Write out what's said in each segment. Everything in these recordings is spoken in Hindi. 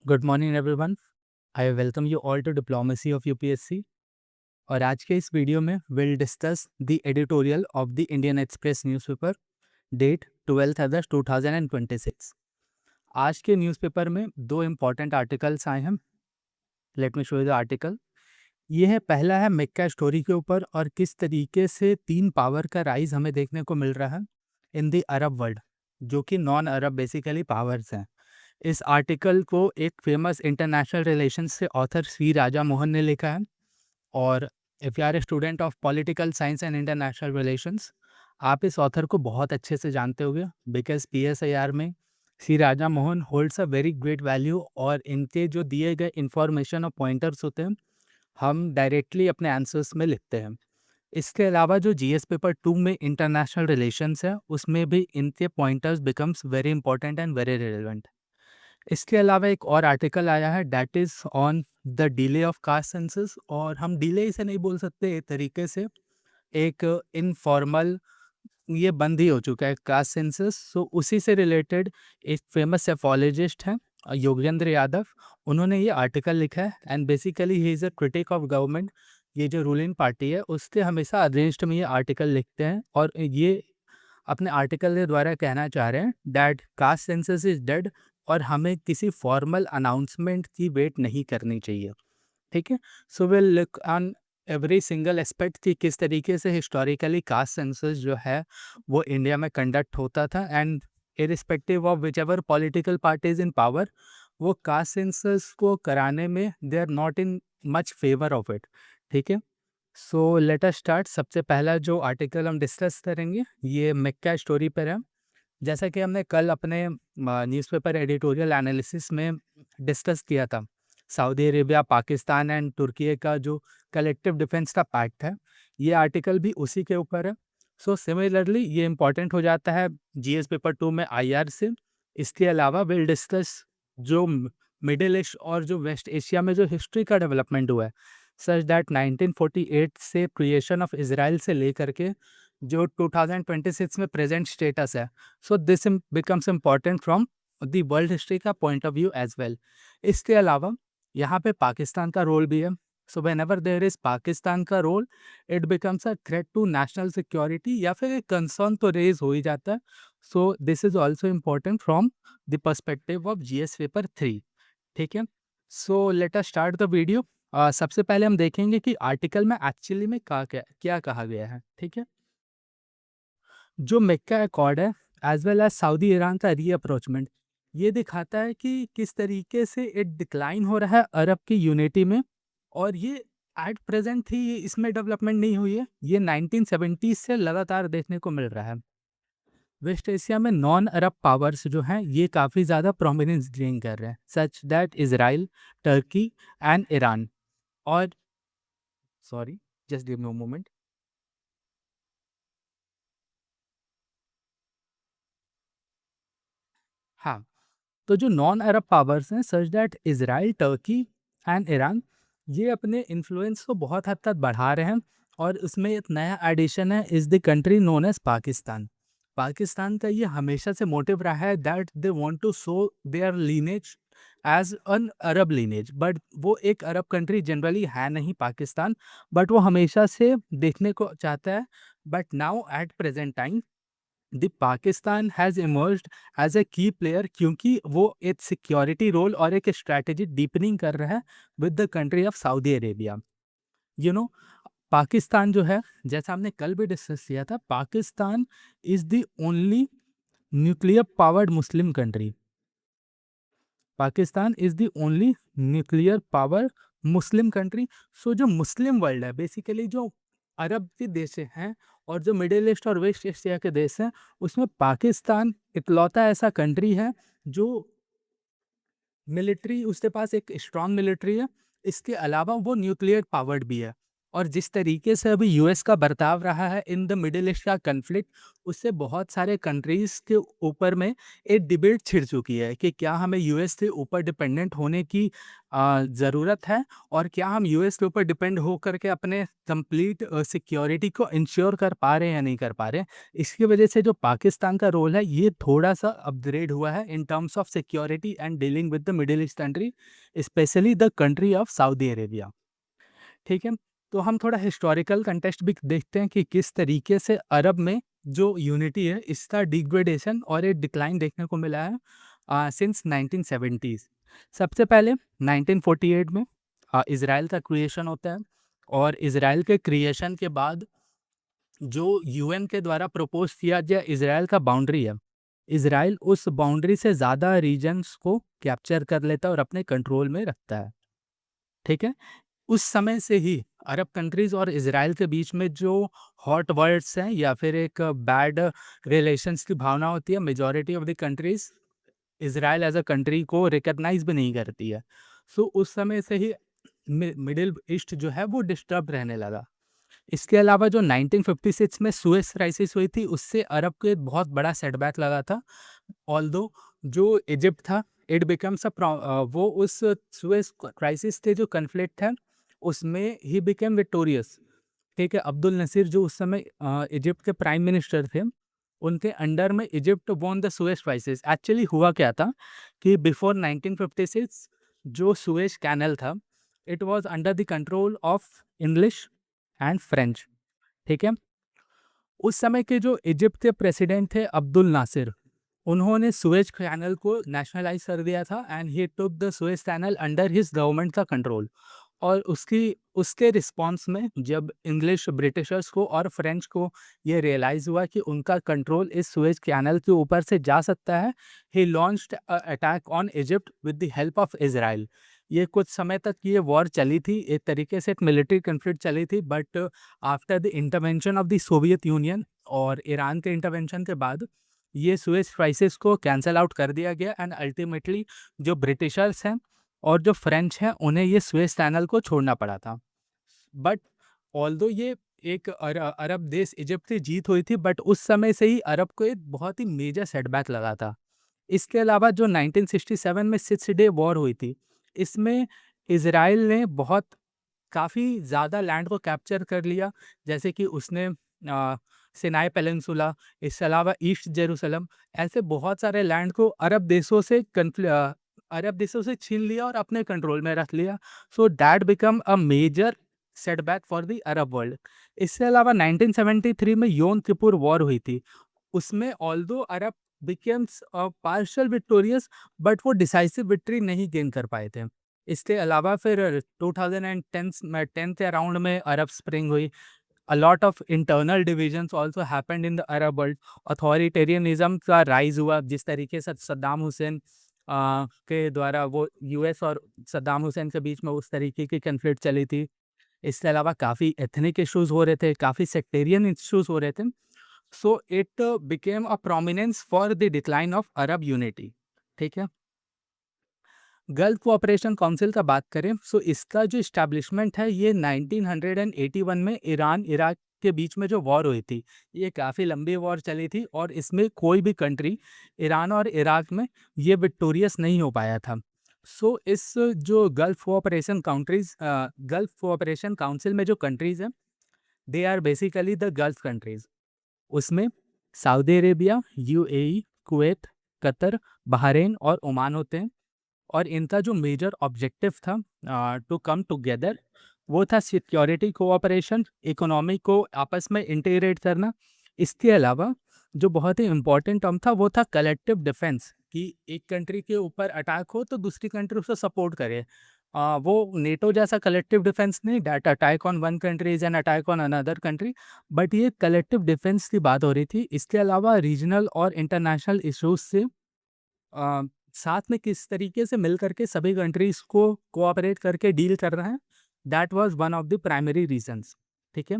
Good morning everyone. I welcome you all to diplomacy of UPSC. और आज के इस वीडियो में will discuss the editorial of the Indian Express newspaper, date 12 August 2026। आज के न्यूज़पेपर में दो इम्पॉर्टेंट आर्टिकल्स आए हैं। Let me show you the article. ये है, पहला है मक्का स्टोरी के ऊपर और किस तरीके से तीन पावर का राइज हमें देखने को मिल रहा है इन द अरब वर्ल्ड, जो कि नॉन अरब बेसिकली पावर्स हैं। इस आर्टिकल को एक फेमस इंटरनेशनल रिलेशंस से ऑथर सी राजा मोहन ने लिखा है। और if you are a student of political science and international relations, आप इस ऑथर को बहुत अच्छे से जानते होंगे, बिकॉज पीएसआईआर में C Raja Mohan holds a very great value. और इनके जो दिए गए इंफॉर्मेशन और पॉइंटर्स होते हैं, हम डायरेक्टली अपने आंसर्स में लिखते हैं। इसके अलावा जो जीएस पेपर 2 में इंटरनेशनल रिलेशंस है, उसमें भी इनके pointers becomes very important and very relevant. इसके अलावा एक और आर्टिकल आया है, that is on the delay of caste census. और हम डिले इसे नहीं बोल सकते, एक तरीके से एक इनफॉर्मल ये बंद ही हो चुका है कास्ट सेंसस। सो उसी से रिलेटेड एक फेमस सेफोलॉजिस्ट हैं, योगेंद्र यादव। उन्होंने ये आर्टिकल लिखा है and basically he is a critic of government. ये जो रूलिंग पार्टी है उसके हमेशा अगेंस्ट में ये आर्टिकल लिखते हैं, और ये अपने आर्टिकल के द्वारा कहना चाह रहे हैं that caste census is dead और हमें किसी फॉर्मल अनाउंसमेंट की वेट नहीं करनी चाहिए। ठीक है। So will look on every single aspect कि किस तरीके से हिस्टोरिकली कास्ट सेंसस जो है वो इंडिया में कंडक्ट होता था, and irrespective of whichever political parties in power, वो कास्ट सेंसस को कराने में they are not in much favour of it. ठीक है। So let us start. सबसे पहला जो आर्टिकल हम डिस्कस करेंगे ये मक्का स्टोरी पर है। जैसा कि हमने कल अपने न्यूज़पेपर एडिटोरियल एनालिसिस में डिस्कस किया था, सऊदी अरेबिया, पाकिस्तान एंड तुर्की का जो कलेक्टिव डिफेंस का पैक्ट है, ये आर्टिकल भी उसी के ऊपर है। सो सिमिलरली ये इंपॉर्टेंट हो जाता है जीएस पेपर 2 में आईआर से। इसके अलावा विल डिस्कस जो मिडिल ईस्ट और जो वेस्ट एशिया में जो हिस्ट्री का डेवलपमेंट हुआ है, सच दैट 1948 से क्रिएशन ऑफ इसराइल से लेकर के जो 2026 में प्रेजेंट स्टेटस है। So this becomes important from the world history का point of view as well. इसके अलावा यहाँ पे पाकिस्तान का रोल भी है। So whenever there is Pakistan का role, it becomes a threat to national security या फिर एक कंसर्न तो रेज हो ही जाता है। So this is also important from the perspective of GS paper 3। ठीक है। So let us start the video. सबसे पहले हम देखेंगे कि आर्टिकल में एक्चुअली में क्या कहा गया है। ठीक है। जो मक्का अकॉर्ड है as well as Saudi Iran का रीअप्रोचमेंट, ये दिखाता है कि किस तरीके से इट डिक्लाइन हो रहा है अरब की यूनिटी में। और ये एट प्रेजेंट ही इसमें डेवलपमेंट नहीं हुई है, ये 1970 से लगातार देखने को मिल रहा है। वेस्ट एशिया में नॉन अरब पावर्स जो हैं ये काफ़ी ज़्यादा प्रोमिनेंस गेन कर रहे हैं, such that Israel, Turkey and Iran. और sorry, just give me a moment. हाँ, तो जो नॉन अरब पावर्स हैं such that Israel, Turkey and Iran, ये अपने इन्फ्लुएंस को बहुत हद तक बढ़ा रहे हैं। और उसमें एक नया एडिशन है, is the country known as Pakistan. Pakistan का ये हमेशा से मोटिव रहा है that they want to show their lineage as an Arab lineage, but वो एक अरब कंट्री जनरली है नहीं पाकिस्तान, बट वो हमेशा से देखने को चाहता है। But now at present time the Pakistan has emerged as a key player, क्योंकि वो एक सिक्योरिटी रोल और एक स्ट्रैटेजी डीपनिंग कर रहा है with the country of Saudi Arabia. You know, Pakistan जो है, जैसा हमने कल भी डिस्कस किया था, Pakistan is the only nuclear powered Muslim country. Pakistan is the only nuclear power Muslim country. So जो मुस्लिम वर्ल्ड है, बेसिकली जो अरब के देश हैं और जो मिडिल ईस्ट और वेस्ट एशिया के देश हैं, उसमें पाकिस्तान इकलौता ऐसा कंट्री है जो मिलिट्री, उसके पास एक स्ट्रॉन्ग मिलिट्री है। इसके अलावा वो न्यूक्लियर पावर्ड भी है। और जिस तरीके से अभी यूएस का बर्ताव रहा है इन द मिडिल ईस्ट का कन्फ्लिक्ट, उससे बहुत सारे कंट्रीज़ के ऊपर में एक डिबेट छिड़ चुकी है कि क्या हमें यूएस से ऊपर डिपेंडेंट होने की ज़रूरत है, और क्या हम यूएस के ऊपर डिपेंड होकर के अपने कंप्लीट सिक्योरिटी को इंश्योर कर पा रहे हैं या नहीं कर पा रहे हैं। इसकी वजह से जो पाकिस्तान का रोल है ये थोड़ा-सा अपग्रेड हुआ है in terms of security and dealing with the middle east country, specially the country of Saudi Arabia. ठीक है? तो हम थोड़ा हिस्टोरिकल कंटेक्स्ट भी देखते हैं कि किस तरीके से अरब में जो यूनिटी है इसका डिग्रेडेशन और एक डिक्लाइन देखने को मिला है सिंस 1970s। सबसे पहले 1948 में इज़राइल का क्रिएशन होता है, और इज़राइल के क्रिएशन के बाद जो यूएन के द्वारा प्रपोज किया गया इज़राइल का बाउंड्री है, इज़राइल उस बाउंड्री से ज़्यादा रीजन्स को कैप्चर कर लेता है और अपने कंट्रोल में रखता है। ठीक है? उस समय से ही अरब कंट्रीज़ और इज़राइल के बीच में जो हॉट वर्ड्स हैं या फिर एक बैड रिलेशंस की भावना होती है, majority of the countries Israel as a country को रिकॉग्नाइज़ भी नहीं करती है। सो उस समय से ही मिडिल ईस्ट जो है वो डिस्टर्ब रहने लगा। इसके अलावा जो 1956 में सुएज़ क्राइसिस हुई थी, उससे अरब को एक बहुत बड़ा सेटबैक लगा था। ऑल्दो जो इजिप्ट था, इट बिकम्स वो उस सुएज़ क्राइसिस से जो कॉन्फ्लिक्ट है उसमें ही बिकेम विक्टोरियस। ठीक है? अब्दुल नसीर जो उस समय इजिप्ट के प्राइम मिनिस्टर थे, उनके अंडर में Egypt won the Suez crisis. Actually हुआ क्या था कि बिफोर 1956 जो सुएज़ कैनल था, it was under the control of English and French. ठीक है? उस समय के जो इजिप्ट के प्रेसिडेंट थे अब्दुल नासिर, उन्होंने सुएज कैनल को नेशनलाइज कर दिया था and he took the Suez canal under his government का कंट्रोल। और उसके रिस्पॉन्स में जब इंग्लिश ब्रिटिशर्स को और फ्रेंच को ये रियलाइज़ हुआ कि उनका कंट्रोल इस सुएज कैनल के ऊपर से जा सकता है, he launched a attack on Egypt with the help of Israel. ये कुछ समय तक ये वॉर चली थी, एक तरीके से एक मिलिट्री कॉन्फ्लिक्ट चली थी, but after the intervention of the Soviet union और ईरान के इंटरवेंशन के बाद ये सुएज क्राइसिस को कैंसल आउट कर दिया गया एंड अल्टीमेटली जो ब्रिटिशर्स हैं और जो फ्रेंच हैं उन्हें ये सुएज कैनल को छोड़ना पड़ा था। बट ऑल्दो ये एक अरब देश इजिप्ट से जीत हुई थी, बट उस समय से ही अरब को एक बहुत ही मेजर सेटबैक लगा था। इसके अलावा जो 1967 में सिक्स डे वॉर हुई थी, इसमें इज़राइल ने बहुत काफ़ी ज़्यादा लैंड को कैप्चर कर लिया, जैसे कि उसने सिनाई पेनिनसुला, इसके अलावा ईस्ट जेरूसलम, ऐसे बहुत सारे लैंड को अरब देशों से छीन लिया और अपने कंट्रोल में रख लिया। So that become a major setback for the Arab world. इसके अलावा 1973 में योम किपुर वॉर हुई थी। उसमें although Arab becomes partial victorious, but वो डिसाइसिव विक्ट्री नहीं गेन कर पाए थे। इसके अलावा फिर 2010 में 10 के अराउंड में अरब स्प्रिंग हुई। A lot of internal divisions also happened in the Arab world. Authoritarianism का राइज हुआ, जिस तरीके से सद्दाम हुसैन के द्वारा वो यूएस और सद्दाम हुसैन के बीच में उस तरीके की कन्फ्लिक्ट चली थी। इसके अलावा काफ़ी एथनिक इश्यूज हो रहे थे, काफ़ी सेक्टेरियन इश्यूज हो रहे थे। So it became a prominence for the decline of Arab unity. ठीक है? गल्फ कोऑपरेशन काउंसिल का बात करें, सो इसका जो इस्टेब्लिशमेंट है ये 1981 में ईरान इराक के बीच में जो वॉर हुई थी, ये काफ़ी लंबी वॉर चली थी और इसमें कोई भी कंट्री ईरान और इराक में ये विक्टोरियस नहीं हो पाया था। सो इस जो गल्फ कोऑपरेशन काउंसिल में जो कंट्रीज़ हैं, they are basically the gulf countries. उसमें Saudi Arabia, UAE, Kuwait, Qatar, Bahrain और ओमान होते हैं। और इनका जो मेजर ऑब्जेक्टिव था टू कम टुगेदर, वो था सिक्योरिटी कोऑपरेशन, इकोनॉमी को आपस में इंटीग्रेट करना। इसके अलावा जो बहुत ही इम्पोर्टेंट टर्म था वो था कलेक्टिव डिफेंस, कि एक कंट्री के ऊपर अटैक हो तो दूसरी कंट्री उसे सपोर्ट करे। वो नेटो जैसा कलेक्टिव डिफेंस नहीं, that attack on one country is an attack on another country, but ये कलेक्टिव डिफेंस की बात हो रही थी। इसके अलावा रीजनल और इंटरनेशनल इशूज से अ, साथ में किस तरीके से मिल करके सभी कंट्रीज को कोऑपरेट करके डील करना है, that was one of the primary reasons. ठीक है?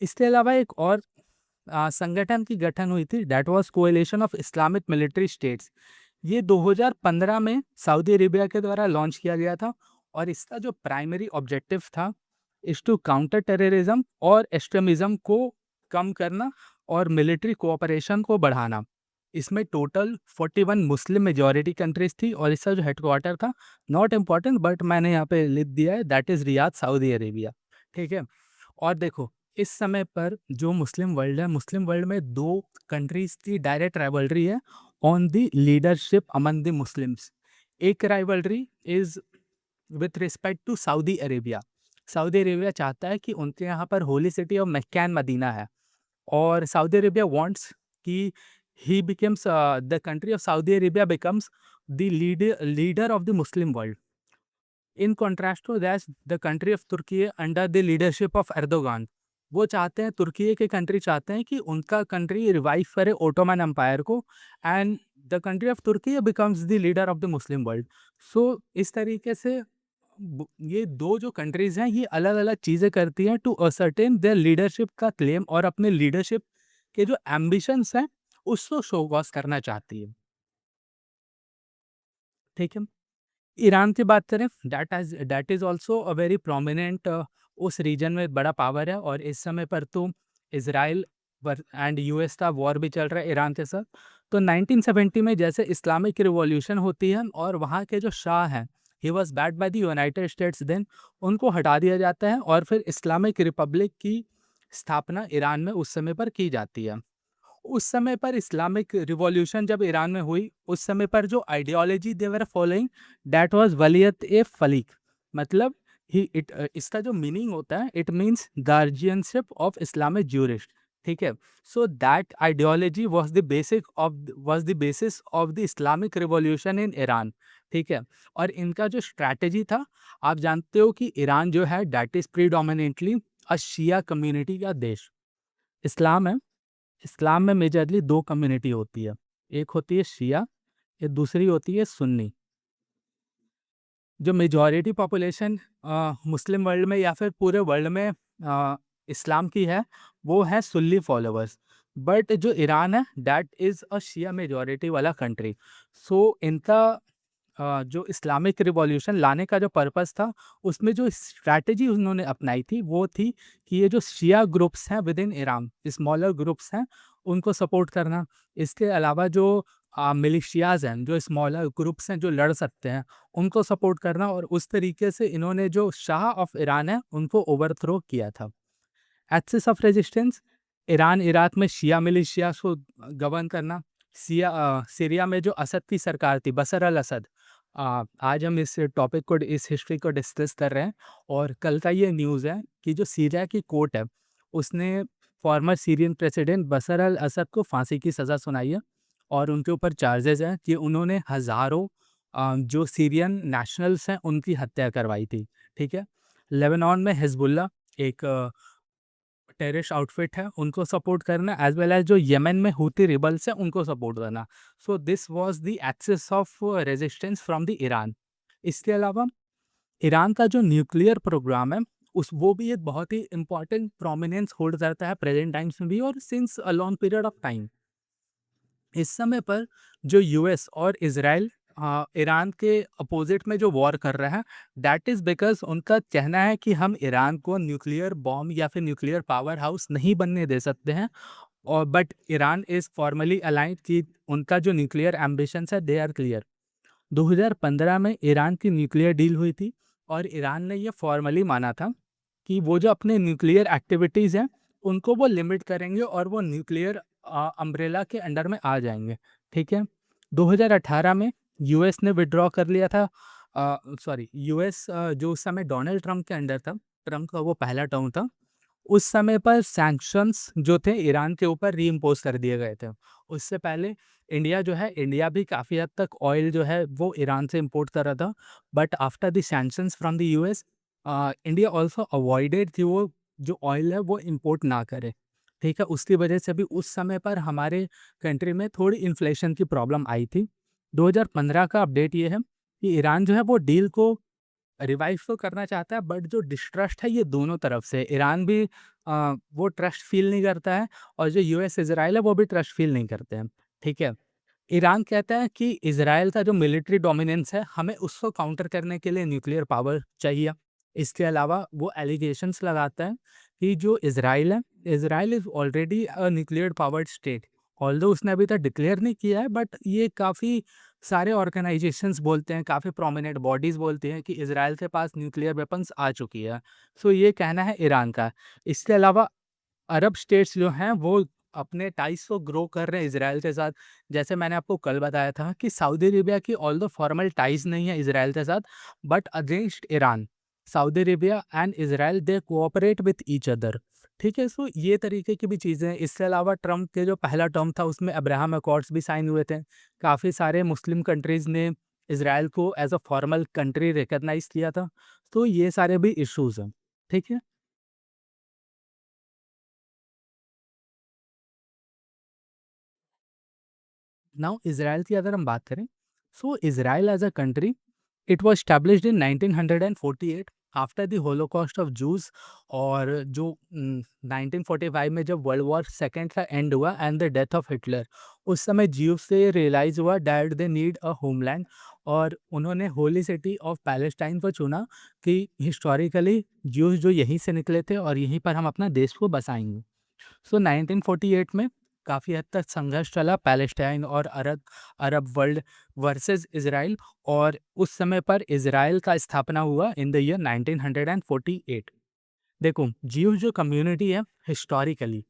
इसके अलावा एक और संगठन की गठन हुई थी, that was coalition of Islamic military states. ये 2015 में सऊदी अरेबिया के द्वारा लॉन्च किया गया था और इसका जो प्राइमरी ऑब्जेक्टिव था, इज टू काउंटर टेररिज्म और एक्सट्रीमिज्म को कम करना और मिलिट्री कोऑपरेशन को बढ़ाना। इसमें टोटल 41 मुस्लिम मेजॉरिटी कंट्रीज थी और इसका जो हेडक्वार्टर था, नॉट इम्पॉर्टेंट बट मैंने यहाँ पे लिख दिया है, that is Riyadh, Saudi Arabia. ठीक है। और देखो, इस समय पर जो मुस्लिम वर्ल्ड है, मुस्लिम वर्ल्ड में दो कंट्रीज की डायरेक्ट राइवलरी है on the leadership among the Muslims. एक rivalry is with respect to Saudi Arabia. Saudi Arabia चाहता है कि उनके यहाँ पर holy city of Mecca Medina है, और Saudi Arabia wants कि he becomes the country of Saudi Arabia becomes the leader of the Muslim world. In contrast to that, the country of Turkey under the leadership of Erdogan, वो चाहते हैं, तुर्की के कंट्री चाहते हैं कि उनका कंट्री रिवाइव करे ओटोमन एम्पायर को, and the country of Turkey becomes the leader of the Muslim world. So इस तरीके से ये दो जो कंट्रीज हैं, ये अलग अलग चीज़ें करती हैं टू असर्टेन देयर लीडरशिप का क्लेम, और अपने लीडरशिप के जो एम्बिशंस हैं उसको शो कॉज करना चाहती है। ठीक है। ईरान की बात करें, that is also a very prominent, उस रीजन में बड़ा पावर है, और इस समय पर तो इसराइल एंड यूएस का वॉर भी चल रहा है ईरान के साथ। तो 1970 में जैसे इस्लामिक रिवॉल्यूशन होती है और वहाँ के जो शाह हैं, he was bad by the United States then, उनको हटा दिया जाता है और फिर इस्लामिक रिपब्लिक की स्थापना ईरान में उस समय पर की जाती है। उस समय पर इस्लामिक रिवॉल्यूशन जब ईरान में हुई, उस समय पर जो ideology they were following, that was वलियत ए फलीक। मतलब इसका जो मीनिंग होता है, it means guardianship of Islamic jurist. ठीक है। So that ideology was the basis of the Islamic revolution in Iran. ठीक है। और इनका जो स्ट्रैटेजी था, आप जानते हो कि ईरान जो है that is predominantly a Shia community का देश। इस्लाम है, इस्लाम में मेजरली दो कम्युनिटी होती है, एक होती है शिया, एक दूसरी होती है सुन्नी। जो मेजॉरिटी पॉपुलेशन मुस्लिम वर्ल्ड में या फिर पूरे वर्ल्ड में इस्लाम की है, वो है सुन्नी फॉलोअर्स। बट जो ईरान है, that is a Shia majority वाला कंट्री। सो इनका जो इस्लामिक रिवॉल्यूशन लाने का जो पर्पस था, उसमें जो स्ट्रैटेजी उन्होंने अपनाई थी, वो थी कि ये जो शिया ग्रुप्स हैं with in Iran, smaller groups हैं, उनको सपोर्ट करना। इसके अलावा जो मिलिशियाज हैं, जो स्मॉलर ग्रुप्स हैं जो लड़ सकते हैं, उनको सपोर्ट करना, और उस तरीके से इन्होंने जो शाह ऑफ ईरान है उनको ओवरथ्रो किया था। Axis of resistance, Iran Iraq में शिया मिलिशिया को गवर्न करना। सीरिया में जो असद की सरकार थी, बशर अल असद, आज हम इस टॉपिक को, इस हिस्ट्री को डिस्कस कर रहे हैं, और कल का ये न्यूज़ है कि जो सीरिया की कोर्ट है, उसने फॉर्मर सीरियन प्रेसिडेंट बशर अल असद को फांसी की सज़ा सुनाई है, और उनके ऊपर चार्जेस हैं कि उन्होंने हज़ारों जो सीरियन नेशनल्स हैं उनकी हत्या करवाई थी। ठीक है। लेबनान में हिजबुल्ला एक टेररिस्ट आउटफिट है, उनको सपोर्ट करना, एज वेल एज जो यमन में हूती रिबल्स हैं उनको सपोर्ट करना। So this was the axis of resistance from the Iran. इसके अलावा ईरान का जो न्यूक्लियर प्रोग्राम है, उस वो भी एक बहुत ही इंपॉर्टेंट प्रोमिनेंस होल्ड करता है प्रेजेंट टाइम्स में भी, और since a long period of time. इस समय पर जो यूएस और इज़राइल ईरान के अपोजिट में जो वॉर कर रहा है, दैट इज़ बिकॉज़ उनका कहना है कि हम ईरान को न्यूक्लियर बॉम्ब या फिर न्यूक्लियर पावर हाउस नहीं बनने दे सकते हैं, और but Iran is formally aligned कि उनका जो न्यूक्लियर एम्बिशंस है दे आर क्लियर। 2015 में ईरान की न्यूक्लियर डील हुई थी, और ईरान ने ये फॉर्मली माना था कि वो जो अपने न्यूक्लियर एक्टिविटीज़ हैं, उनको वो लिमिट करेंगे और वो न्यूक्लियर अम्ब्रेला के अंडर में आ जाएँगे। ठीक है। 2018 में यूएस ने विथड्रॉ कर लिया था, सॉरी, यूएस जो उस समय डोनाल्ड ट्रंप के अंडर था, ट्रंप का वो पहला टर्म था, उस समय पर सैंक्शंस जो थे ईरान के ऊपर रीइम्पोज़ कर दिए गए थे। उससे पहले इंडिया जो है, इंडिया भी काफ़ी हद तक ऑयल जो है वो ईरान से इम्पोर्ट कर रहा था, but after the sanctions from the US, India also avoided कि वो जो ऑयल है वो इम्पोर्ट ना करे। ठीक है। उसकी वजह से भी उस समय पर हमारे कंट्री में थोड़ी इन्फ्लेशन की प्रॉब्लम आई थी। 2015 का अपडेट ये है कि ईरान जो है वो डील को रिवाइव तो करना चाहता है, बट जो डिस्ट्रस्ट है ये दोनों तरफ से, ईरान भी वो ट्रस्ट फील नहीं करता है, और जो यूएस इज़राइल है वो भी ट्रस्ट फील नहीं करते हैं। ठीक है। ईरान कहता है कि इज़राइल का जो मिलिट्री डोमिनेंस है, हमें उसको काउंटर करने के लिए न्यूक्लियर पावर चाहिए। इसके अलावा वो एलिगेशंस लगाता है कि जो इज़राइल है, Israel is already a nuclear powered state. Although उसने अभी तक डिक्लेयर नहीं किया है, बट ये काफ़ी सारे ऑर्गेनाइजेशंस बोलते हैं, काफ़ी प्रोमिनेंट बॉडीज़ बोलती हैं कि इज़राइल के पास न्यूक्लियर वेपन्स आ चुकी है। सो ये कहना है ईरान का। इसके अलावा अरब स्टेट्स जो हैं वो अपने टाइज़ को ग्रो कर रहे हैं इज़राइल के साथ। जैसे मैंने आपको कल बताया था कि सऊदी अरेबिया की ऑल्दो फॉर्मल टाइज़ नहीं है इज़राइल के साथ, but against Iran, Saudi Arabia and Israel they cooperate with each other. ठीक है? सो ये तरीके की भी चीज़ें हैं। इसके अलावा ट्रम्प के जो पहला टर्म था उसमें अब्राहम अकॉर्ड्स भी साइन हुए थे। काफ़ी सारे मुस्लिम कंट्रीज़ ने इज़राइल को as a formal country recognise किया था। तो ये सारे भी इश्यूज़ हैं। ठीक है? नाउ इज़राइल की अगर हम बात करें, so Israel as a country, it was established in 1948 after the Holocaust of Jews. और जो 1945 में जब वर्ल्ड वॉर सेकंड का एंड हुआ and the death of Hitler, उस समय ज्यूस से रियलाइज़ हुआ that they need a homeland, और उन्होंने होली सिटी ऑफ पैलेस्टाइन को चुना कि हिस्टोरिकली ज्यूस जो यहीं से निकले थे और यहीं पर हम अपना देश को बसाएंगे। सो 1948 में काफ़ी हद तक संघर्ष चला पैलेस्टाइन और अरब अरब वर्ल्ड वर्सेस इज़राइल, और उस समय पर इज़राइल का स्थापना हुआ इन द ईयर 1948। देखो, ज्यूज़ जो कम्युनिटी है हिस्टोरिकली,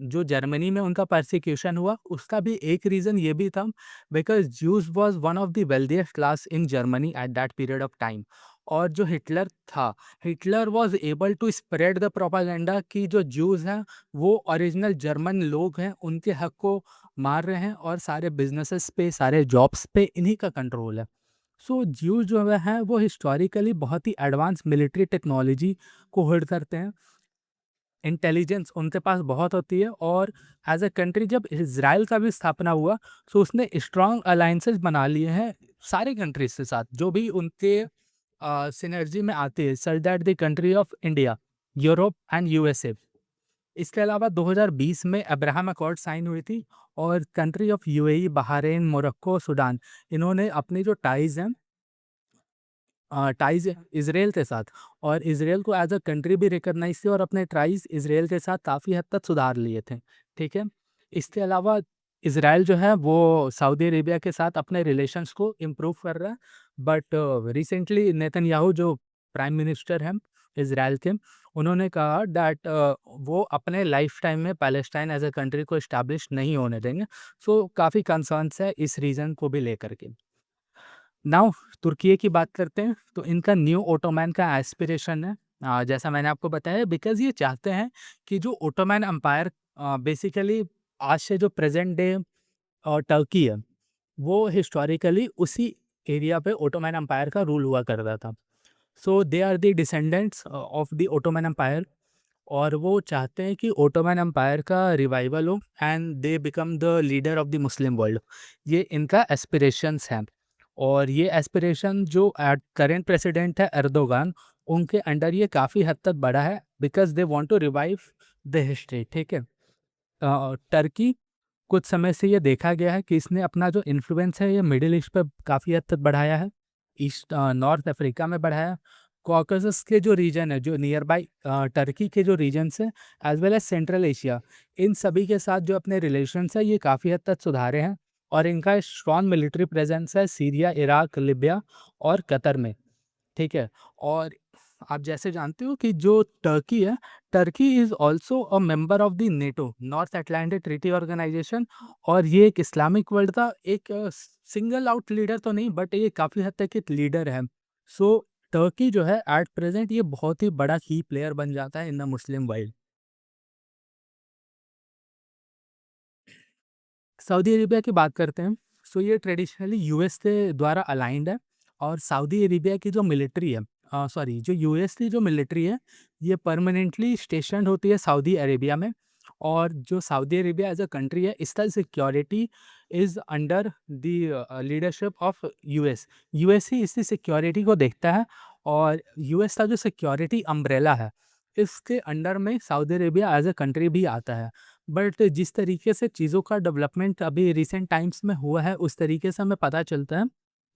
जो जर्मनी में उनका परसिक्यूशन हुआ उसका भी एक रीज़न ये भी था, because Jews was one of the wealthiest class in Germany at that period of time. और जो हिटलर था, Hitler was able to spread the propaganda कि जो ज्यूज़ हैं वो ओरिजिनल जर्मन लोग हैं, उनके हक को मार रहे हैं और सारे बिज़नेसेस पे, सारे जॉब्स पे इन्हीं का कंट्रोल है। सो ज्यूज़ जो है वो हिस्टोरिकली बहुत ही एडवांस मिलिट्री टेक्नोलॉजी को होल्ड करते हैं। इंटेलिजेंस उनके पास बहुत होती है, और एज अ कंट्री जब इज़राइल का भी स्थापना हुआ, तो उसने स्ट्रॉन्ग अलायंसेस बना लिए हैं सारे कंट्रीज के साथ जो भी उनके सिनर्जी में आते हैं, such that the country of India, Europe and USA. इसके अलावा 2020 में अब्राहम अकॉर्ड साइन हुई थी, और country of UAE, Bahrain, Morocco, Sudan, इन्होंने अपनी जो टाइज़ हैं, टाइज़ इज़राइल के साथ, और इज़राइल को एज़ अ कंट्री भी रिकॉग्नाइज़ किया और अपने टाइज़ इज़राइल के साथ काफ़ी हद तक सुधार लिए थे। ठीक है? इसके अलावा इज़राइल जो है वो सऊदी अरेबिया के साथ अपने रिलेशंस को इम्प्रूव कर रहा है, बट रिसेंटली नेतन्याहू जो प्राइम मिनिस्टर हैं इज़राइल के, उन्होंने कहा दैट वो अपने लाइफ टाइम में पैलेस्टाइन एज़ अ कंट्री को एस्टैब्लिश नहीं होने देंगे। सो काफ़ी कंसर्न्स है इस रीज़न को भी लेकर के। नाउ तुर्की की बात करते हैं, तो इनका न्यू ओटोमैन का एस्पिरेशन है। जैसा मैंने आपको बताया, बिकॉज़ ये चाहते हैं कि जो ओटोमैन एम्पायर बेसिकली आज से जो प्रेज़ेंट डे टर्की है, वो हिस्टोरिकली उसी एरिया पे ओटोमैन एम्पायर का रूल हुआ करता था। So they are the descendants of the Ottoman Empire, और वो चाहते हैं कि ओटोमैन एम्पायर का रिवाइवल हो and they become the leader of the Muslim world. ये इनका एस्पिरेशंस हैं, और ये एस्पिरेशन जो करंट प्रेसिडेंट है एर्दोगान, उनके अंडर ये काफ़ी हद तक बढ़ा है, because they want to revive the history. ठीक है? टर्की, कुछ समय से ये देखा गया है कि इसने अपना जो इन्फ्लुएंस है ये मिडिल ईस्ट पे काफ़ी हद तक बढ़ाया है, ईस्ट नॉर्थ अफ्रीका में बढ़ाया है, कॉकेसस के जो रीजन है, जो नियर बाई टर्की के जो रीजन्स हैं, as well as Central Asia, इन सभी के साथ जो अपने रिलेशंस है ये काफ़ी हद तक सुधारे हैं, और इनका स्ट्रॉन्ग मिलिट्री प्रेजेंस है सीरिया, इराक, लिबिया और कतर में। ठीक है? और आप जैसे जानते हो कि जो टर्की है, Turkey is also a member of the NATO, North Atlantic Treaty Organisation, और ये एक इस्लामिक वर्ल्ड का एक सिंगल आउट लीडर तो नहीं, बट ये काफ़ी हद तक एक लीडर है। सो टर्की जो है एट प्रेजेंट ये बहुत ही बड़ा की प्लेयर बन जाता है in the Muslim world. Saudi Arabia की बात करते हैं, सो ये ट्रेडिशनली यूएस के द्वारा अलाइंड है, और सऊदी अरेबिया की जो मिलिट्री है, सॉरी, जो यूएस की जो मिलिट्री है, ये परमानेंटली स्टेशन्ड होती है सऊदी अरेबिया में, और जो Saudi Arabia as a country है, इसका security is under the leadership of US. US ही इसकी सिक्योरिटी को देखता है, और यूएस का जो सिक्योरिटी अम्ब्रेला है, इसके अंडर में Saudi Arabia as a country भी आता है। बट जिस तरीके से चीज़ों का डेवलपमेंट अभी रिसेंट टाइम्स में हुआ है, उस तरीके से हमें पता चलता है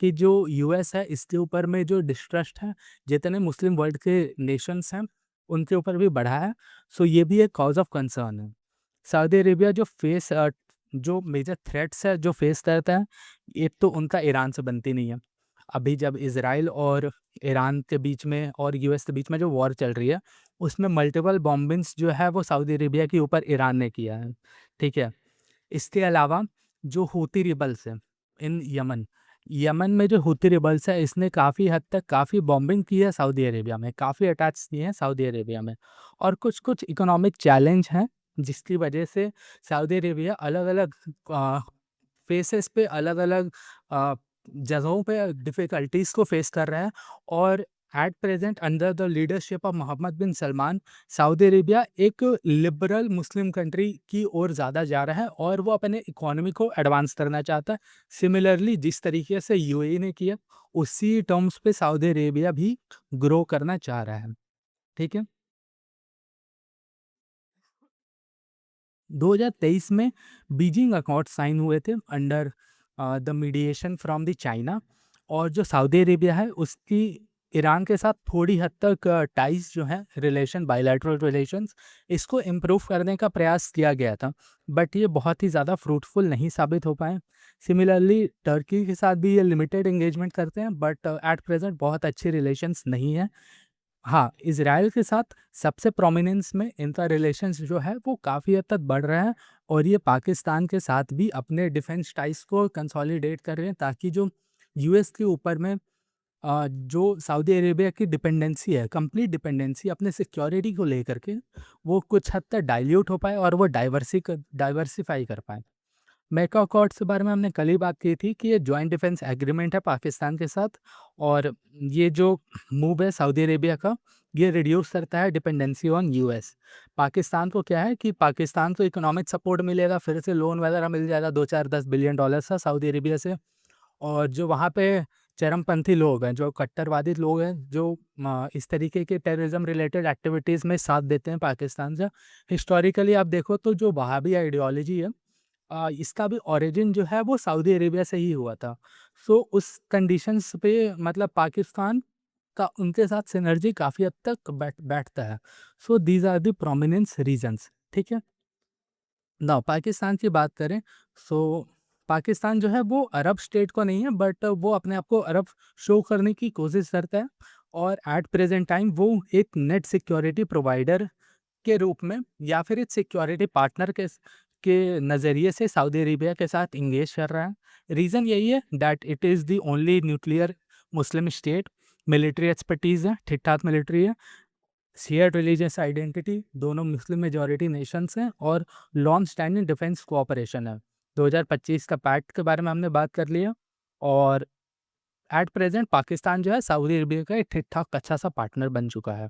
कि जो यूएस है इसके ऊपर में जो डिस्ट्रस्ट है, जितने मुस्लिम वर्ल्ड के नेशंस हैं, उनके ऊपर भी बढ़ा है। सो ये भी एक कॉज़ ऑफ कंसर्न है। सऊदी अरेबिया जो मेजर थ्रेट्स है जो फेस करता है, एक तो उनका ईरान से बनती नहीं है। अभी जब इज़राइल और ईरान के बीच में और यूएस के बीच में जो वॉर चल रही है, उसमें मल्टीपल बॉम्बिंग्स जो है वो सऊदी अरेबिया के ऊपर ईरान ने किया है, ठीक है? इसके अलावा जो हूती रिबल्स हैं इन यमन, यमन में जो हूती रिबल्स है इसने काफ़ी हद तक काफ़ी बॉम्बिंग की है सऊदी अरेबिया में, काफ़ी अटैक्स किए हैं सऊदी अरेबिया में। और कुछ-कुछ इकोनॉमिक चैलेंज हैं, जिसकी वजह से सऊदी अरेबिया अलग-अलग अ, फेसेस पे अलग-अलग अ, जगहों पे डिफ़िकल्टीज़ को फ़ेस कर रहा है। और at present under the leadership of Mohammed bin Salman, Saudi Arabia एक लिबरल मुस्लिम कंट्री की ओर ज़्यादा जा रहा है और वो अपने इकोनॉमी को एडवांस करना चाहता है। सिमिलरली जिस तरीके से यूएई ने किया, उसी टर्म्स पे सऊदी अरेबिया भी ग्रो करना चाह रहा है। ठीक है? 2023 में बीजिंग अकॉर्ड साइन हुए थे under the mediation from the China. और जो सऊदी अरेबिया है उसकी ईरान के साथ थोड़ी हद तक टाइज जो है, रिलेशन बायलैटरल रिलेशंस, इसको इम्प्रूव करने का प्रयास किया गया था, बट ये बहुत ही ज़्यादा फ्रूटफुल नहीं साबित हो पाए। सिमिलरली टर्की के साथ भी ये लिमिटेड एंगेजमेंट करते हैं, बट एट प्रेजेंट बहुत अच्छे रिलेशंस नहीं है। हाँ, इज़राइल के साथ सबसे प्रोमिनेंस में इनका रिलेशंस जो है वो काफ़ी हद तक बढ़ रहा है। और ये पाकिस्तान के साथ भी अपने डिफेंस टाइज़ को कंसोलिडेट कर रहे हैं, ताकि जो यूएस के ऊपर में जो सऊदी अरेबिया की डिपेंडेंसी है, कंप्लीट डिपेंडेंसी अपने सिक्योरिटी को लेकर के, वो कुछ हद तक डाइल्यूट हो पाए और वो डाइवर्सिफ़ाई कर पाएँ। मैका अकॉर्ड्स के बारे में हमने कल ही बात की थी कि ये जॉइंट डिफेंस एग्रीमेंट है पाकिस्तान के साथ। और ये जो मूव है सऊदी अरेबिया का, ये रिड्यूस करता है डिपेंडेंसी ऑन यूएस। पाकिस्तान को क्या है कि पाकिस्तान को इकोनॉमिक सपोर्ट मिलेगा, फिर से लोन वगैरह मिल जाएगा 2-4-10 बिलियन डॉलर का सऊदी अरेबिया से। और जो वहाँ पे चरमपंथी लोग हैं, जो कट्टरवादी लोग हैं, जो इस तरीके के टेररिज्म रिलेटेड एक्टिविटीज़ में साथ देते हैं पाकिस्तान से, हिस्टोरिकली आप देखो तो जो वहाबी आइडियोलॉजी है, इसका भी ओरिजिन जो है वो सऊदी अरेबिया से ही हुआ था। सो उस कंडीशंस पे मतलब पाकिस्तान का उनके साथ सिनर्जी काफ़ी हद तक बैठता है। So these are the prominence reasons, ठीक है? नाउ पाकिस्तान की बात करें, सो पाकिस्तान जो है वो अरब स्टेट को नहीं है, बट वो अपने आप को अरब शो करने की कोशिश करता है। और एट प्रेज़ेंट टाइम वो एक नेट सिक्योरिटी प्रोवाइडर के रूप में या फिर एक सिक्योरिटी पार्टनर के नज़रिए से सऊदी अरेबिया के साथ इंगेज कर रहा है। रीज़न यही है that it is the only nuclear Muslim state, military expertise है, ठीक-ठाक मिलिट्री है, शेयर्ड रिलीजियस आइडेंटिटी, दोनों मुस्लिम मेजॉरिटी नेशंस हैं, और लॉन्ग स्टैंडिंग डिफेंस कोऑपरेशन है। 2025 का पैक्ट के बारे में हमने बात कर लिया। और एट प्रेज़ेंट पाकिस्तान जो है सऊदी अरेबिया का एक ठीक-ठाक अच्छा-सा पार्टनर बन चुका है।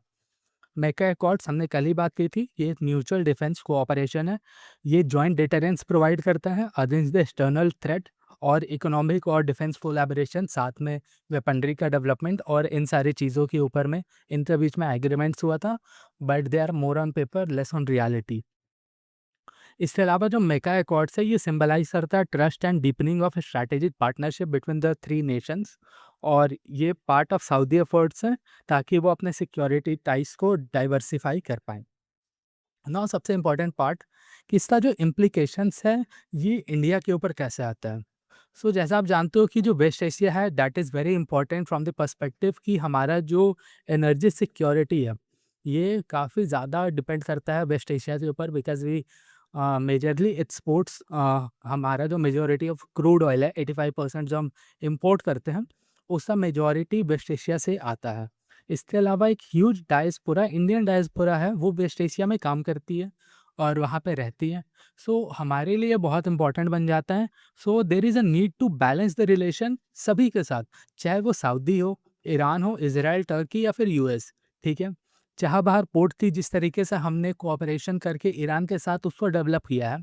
मैका एकॉर्ड्स हमने कल ही बात की थी, ये एक म्यूचुअल डिफेंस कोऑपरेशन है। ये जॉइंट डिटरेंस प्रोवाइड करता है अगेंस्ट द एक्सटर्नल थ्रेट, और इकोनॉमिक और डिफेंस कोलैबोरेशन, साथ में वेपनरी का डेवलपमेंट, और इन सारी चीज़ों के ऊपर में इनके बीच में एग्रीमेंट्स हुआ था, but they are more on paper less on reality. इसके अलावा जो मेका एकॉर्ड्स है ये सिंबलाइज करता है trust and deepening of strategic partnership between the three Nations. और ये पार्ट ऑफ सऊदी एफर्ट्स है, ताकि वो अपने सिक्योरिटी टाइज को डाइवर्सिफाई कर पाएँ। नाउ सबसे इम्पोर्टेंट पार्ट कि इसका जो इम्प्लीकेशंस है, ये इंडिया के ऊपर कैसे आता है। सो जैसा आप जानते हो कि जो वेस्ट एशिया है that is very important from the perspective कि हमारा जो एनर्जी सिक्योरिटी है, ये काफ़ी ज़्यादा डिपेंड करता है वेस्ट एशिया के ऊपर, बिकॉज वी मेजरली एक्सपोर्ट्स, हमारा जो मेजोरिटी ऑफ क्रूड ऑयल है 85% जो हम इंपोर्ट करते हैं, उसका मेजोरिटी वेस्ट एशिया से आता है। इसके अलावा एक ह्यूज डायस्पोरा, इंडियन डायस्पोरा है, वो वेस्ट एशिया में काम करती है और वहाँ पे रहती है। सो हमारे लिए बहुत इंपॉर्टेंट बन जाता है। So there is a need to balance the relation सभी के साथ, चाहे वो सऊदी हो, ईरान हो, इज़राइल, टर्की या फिर यूएस, ठीक है? जहाँ बाहर पोर्ट थी, जिस तरीके से हमने कोऑपरेशन करके ईरान के साथ उसको डेवलप किया है,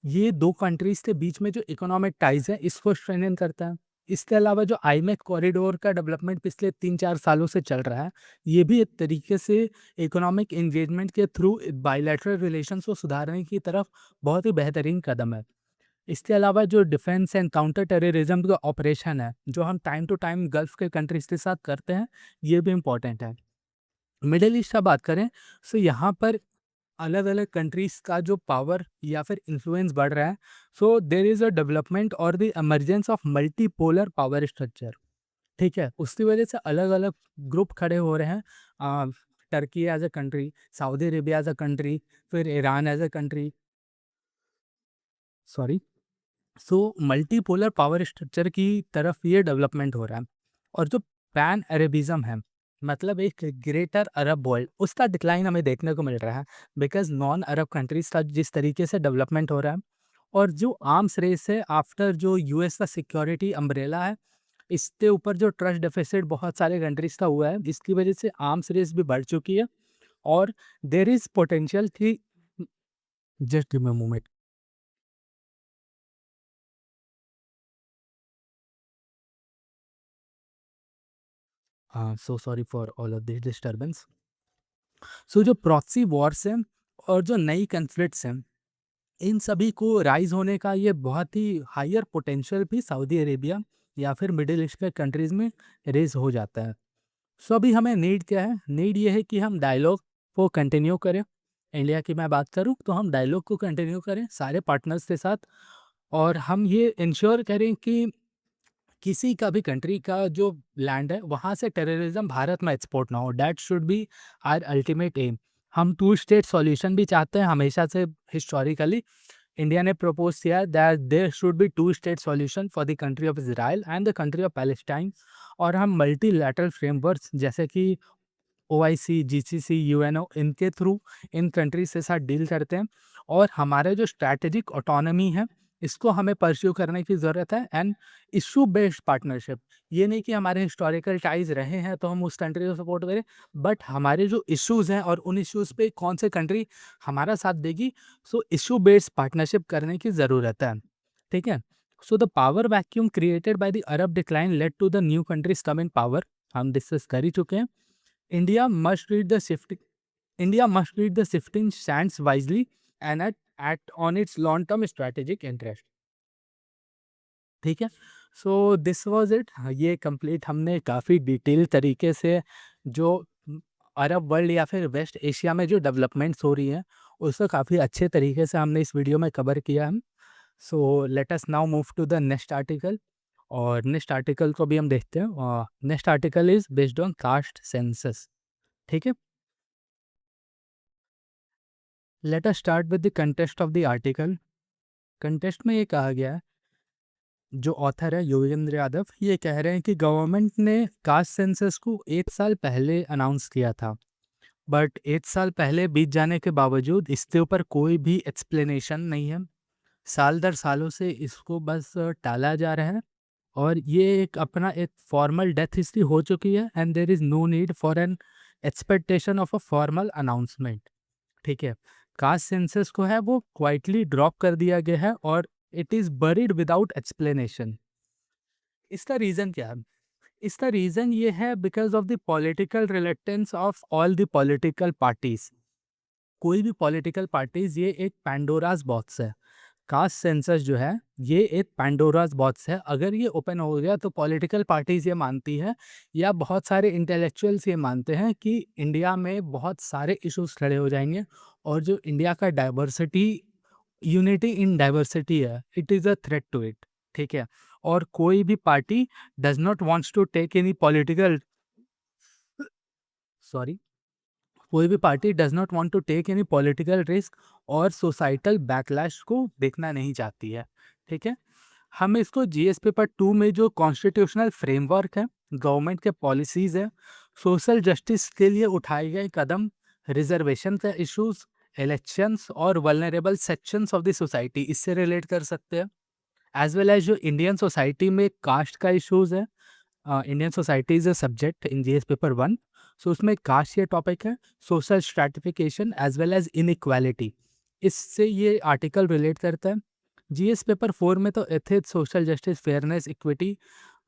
ये 2 कंट्रीज़ के बीच में जो इकोनॉमिक टाइज़ है, इसको स्ट्रेंथन करता है। इसके अलावा जो आईमेक कॉरिडोर का डेवलपमेंट पिछले 3-4 सालों से चल रहा है, ये भी एक तरीके से इकोनॉमिक एंगेजमेंट के थ्रू बायलैटरल रिलेशंस को सुधारने की तरफ बहुत ही बेहतरीन कदम है। इसके अलावा जो डिफेंस एंड काउंटर टेररिज्म का ऑपरेशन है, जो हम टाइम टू टाइम गल्फ के कंट्रीज के साथ करते हैं, ये भी इम्पोर्टेंट है। मिडल ईस्ट का बात करें, सो यहाँ पर अलग अलग कंट्रीज का जो पावर या फिर इन्फ्लुएंस बढ़ रहा है। So there is a development और the emergence of multipolar power structure. ठीक है, उसकी वजह से अलग अलग ग्रुप खड़े हो रहे हैं। Turkey as a country, Saudi Arabia as a country, फिर Iran as a country, sorry. So multipolar power structure की तरफ ये डेवलपमेंट हो रहा है। और जो पैन अरेबिज्म है, मतलब एक ग्रेटर अरब वर्ल्ड, उसका डिक्लाइन हमें देखने को मिल रहा है। बिकॉज नॉन अरब कंट्रीज का जिस तरीके से डेवलपमेंट हो रहा है, और जो आर्म्स रेस है आफ्टर जो यूएस का सिक्योरिटी अम्ब्रेला है, इसके ऊपर जो ट्रस्ट डेफिसिट बहुत सारे कंट्रीज का हुआ है, जिसकी वजह से आर्म्स रेस भी बढ़ चुकी है। और देर इज पोटेंशियल थी। Just give me a moment. So sorry for all of this disturbance. So जो प्रॉक्सी वॉर्स हैं और जो नई कन्फ्लिक्ट्स हैं, इन सभी को राइज होने का ये बहुत ही हायर पोटेंशियल भी सऊदी अरेबिया या फिर मिडिल ईस्ट के कंट्रीज में रेज हो जाता है। सो अभी हमें नीड क्या है? नीड ये है कि हम डायलॉग को कंटिन्यू करें। इंडिया की मैं बात करूं तो हम डायलॉग को कंटिन्यू करें सारे पार्टनर्स के साथ। और हम ये इंश्योर करें कि किसी का भी कंट्री का जो लैंड है वहाँ से टेररिज्म भारत में एक्सपोर्ट ना हो। That should be our ultimate aim. हम टू स्टेट सॉल्यूशन भी चाहते हैं हमेशा से। हिस्टोरिकली इंडिया ने प्रपोज किया that there should be two state solution for the country of Israel and the country of Palestine. और हम मल्टीलैटरल फ्रेमवर्क्स जैसे कि ओआईसी, जीसीसी, यूएनओ, इनके थ्रू इन कंट्रीज के साथ डील करते हैं। और हमारे जो स्ट्रैटेजिक ऑटोनॉमी है, इसको हमें परस्यू करने की ज़रूरत है। एंड इशू बेस्ड पार्टनरशिप, ये नहीं कि हमारे हिस्टोरिकल टाइज रहे हैं तो हम उस कंट्री को सपोर्ट करें, बट हमारे जो इश्यूज़ हैं और उन इश्यूज़ पे कौन से कंट्री हमारा साथ देगी। सो इशू बेस्ड पार्टनरशिप करने की ज़रूरत है। ठीक है। So the power vacuum created by the Arab decline led to the new countries come in power, हम डिस्कस कर ही चुके हैं। India must read the shifting India must read the shifting sands wisely and act on its long-term strategic interest. ठीक है। So this was it. ये कंप्लीट हमने काफ़ी डिटेल तरीके से जो अरब वर्ल्ड या फिर वेस्ट एशिया में जो डेवलपमेंट्स हो रही हैं, उसको काफ़ी अच्छे तरीके से हमने इस वीडियो में कवर किया है। So let us now move to the next article. और नेक्स्ट आर्टिकल को भी हम देखते हैं। Next article is based on caste census. ठीक है। Let us start with the context of the article. Context में ये कहा गया है, जो ऑथर है योगेंद्र यादव, ये कह रहे हैं कि गवर्नमेंट ने कास्ट सेंसस को 1 साल पहले अनाउंस किया था, बट 1 साल पहले बीत जाने के बावजूद इसके ऊपर कोई भी एक्सप्लेनेशन नहीं है। साल दर सालों से इसको बस टाला जा रहा है। और ये एक अपना एक फॉर्मल डेथ हिस्ट्री हो चुकी है and there is no need for an expectation of a formal announcement. ठीक है। कास्ट सेंसस को है वो क्वाइटली ड्रॉप कर दिया गया है और it is buried without explanation. इसका रीज़न क्या है? इसका रीज़न ये है because of the political reluctance of all the political parties. कोई भी पॉलिटिकल पार्टीज, ये एक पैंडोराज बॉक्स है। कास्ट सेंसस जो है, ये एक पैंडोराज बॉक्स है। अगर ये ओपन हो गया तो पॉलिटिकल पार्टीज ये मानती है, या बहुत सारे इंटेलेक्चुअल्स ये मानते हैं कि इंडिया में बहुत सारे इश्यूज खड़े हो जाएंगे। और जो इंडिया का डाइवर्सिटी, यूनिटी इन डाइवर्सिटी है, it is a threat to it. ठीक है। और कोई भी party does not wants to take any political, sorry, कोई भी party does not want to take any political risk और सोसाइटल बैकलैश को देखना नहीं चाहती है। ठीक है। हम इसको जीएस पेपर 2 में जो कॉन्स्टिट्यूशनल फ्रेमवर्क है, गवर्नमेंट के पॉलिसीज है, सोशल जस्टिस के लिए उठाए गए कदम, रिजर्वेशन के इश्यूज, इलेक्शंस और vulnerable sections of the society, इससे रिलेट कर सकते हैं। एज वेल एज जो इंडियन सोसाइटी में कास्ट का इश्यूज है। Indian society is a subject in GS paper 1। सो उसमें कास्ट ये टॉपिक है, social stratification as well as inequality, इससे ये आर्टिकल रिलेट करता है। जीएस पेपर 4 में तो ethics, social justice, fairness, equity,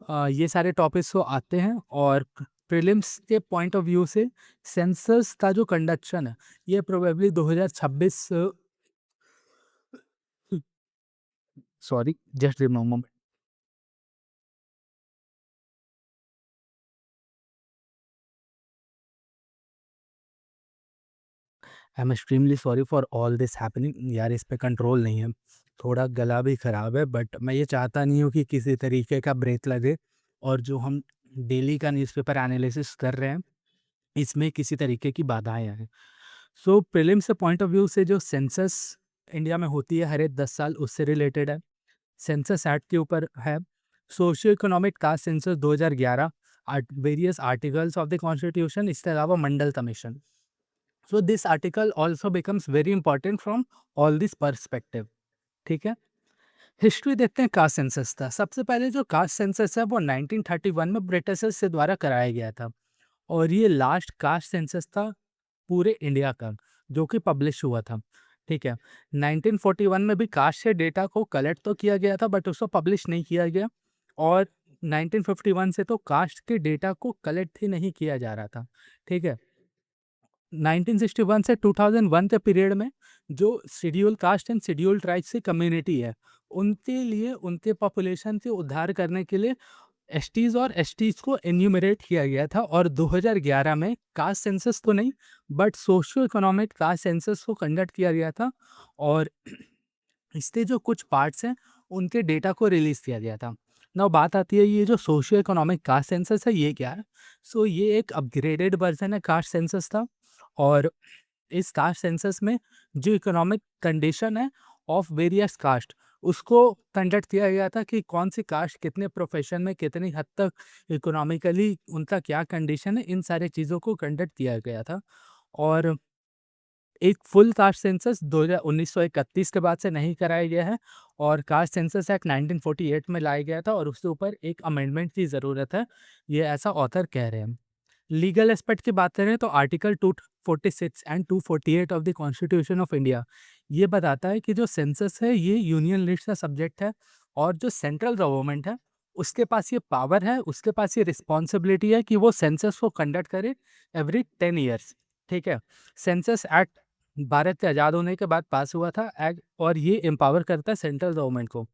ये सारे टॉपिक्स तो आते हैं। और प्रीलिम्स के पॉइंट ऑफ व्यू से सेंसस का जो कंडक्शन है, ये probably 2026, Sorry, just give me a moment. I am extremely sorry for all this happening. यार इस पे कंट्रोल नहीं है, थोड़ा गला भी ख़राब है, बट मैं ये चाहता नहीं हूँ कि किसी तरीके का ब्रेक लगे और जो हम डेली का न्यूज़पेपर एनालिसिस कर रहे हैं, इसमें किसी तरीके की बाधाएँ आएँ। सो प्रीलिम्स से पॉइंट ऑफ व्यू से जो सेंसस इंडिया में होती है हर एक 10 साल, उससे रिलेटेड है। सेंसस एक्ट के ऊपर है। Socio economic caste census 2011, various articles of the constitution, इसके अलावा Mandal commission. So this article also becomes very important from all this perspective. ठीक है, हिस्ट्री देखते हैं। कास्ट सेंसस था, सबसे पहले जो कास्ट सेंसस है वो 1931 में ब्रिटिशर्स से द्वारा कराया गया था, और ये लास्ट कास्ट सेंसस था पूरे इंडिया का जो कि पब्लिश हुआ था। ठीक है, 1941 में भी कास्ट से डेटा को कलेक्ट तो किया गया था, बट उसको पब्लिश नहीं किया गया, और 1951 से तो कास्ट के डेटा को कलेक्ट ही नहीं किया जा रहा था। ठीक है, 1961 से 2001 के पीरियड में जो schedule caste and schedule tribes की कम्युनिटी है, उनके लिए उनके पॉपुलेशन से उद्धार करने के लिए एसटीज़ और एसटीज़ को एन्यूमरेट किया गया था, और 2011 में कास्ट सेंसस तो नहीं, but socio economic caste census को कंडक्ट किया गया था, और इसके जो कुछ पार्ट्स हैं उनके डेटा को रिलीज़ किया गया था। नाउ बात आती है, ये जो सोशियो इकोनॉमिक कास्ट सेंसस है ये क्या है? सो ये एक अपग्रेडेड वर्जन है कास्ट सेंसस का, और इस कास्ट सेंसस में जो इकोनॉमिक कंडीशन है ऑफ वेरियस कास्ट, उसको कंडक्ट किया गया था कि कौन सी कास्ट कितने प्रोफेशन में कितनी हद तक इकोनॉमिकली उनका क्या कंडीशन है, इन सारी चीज़ों को कंडक्ट किया गया था। और एक फुल कास्ट सेंसस 1931 के बाद से नहीं कराया गया है, और कास्ट सेंसस एक्ट 1948 में लाया गया था, और उसके ऊपर एक अमेंडमेंट की ज़रूरत है, ये ऐसा ऑथर कह रहे हैं। लीगल एस्पेक्ट की बात करें तो article 246 and 248 of the constitution of India ये बताता है कि जो सेंसस है ये यूनियन लिस्ट का सब्जेक्ट है, और जो सेंट्रल गवर्नमेंट है उसके पास ये पावर है, उसके पास ये रिस्पॉन्सिबिलिटी है कि वो सेंसस को कंडक्ट करे एवरी 10 ईयर्स। ठीक है, सेंसस एक्ट भारत के आज़ाद होने के बाद पास हुआ था एक्ट, और ये एम्पावर करता है सेंट्रल गवर्नमेंट को।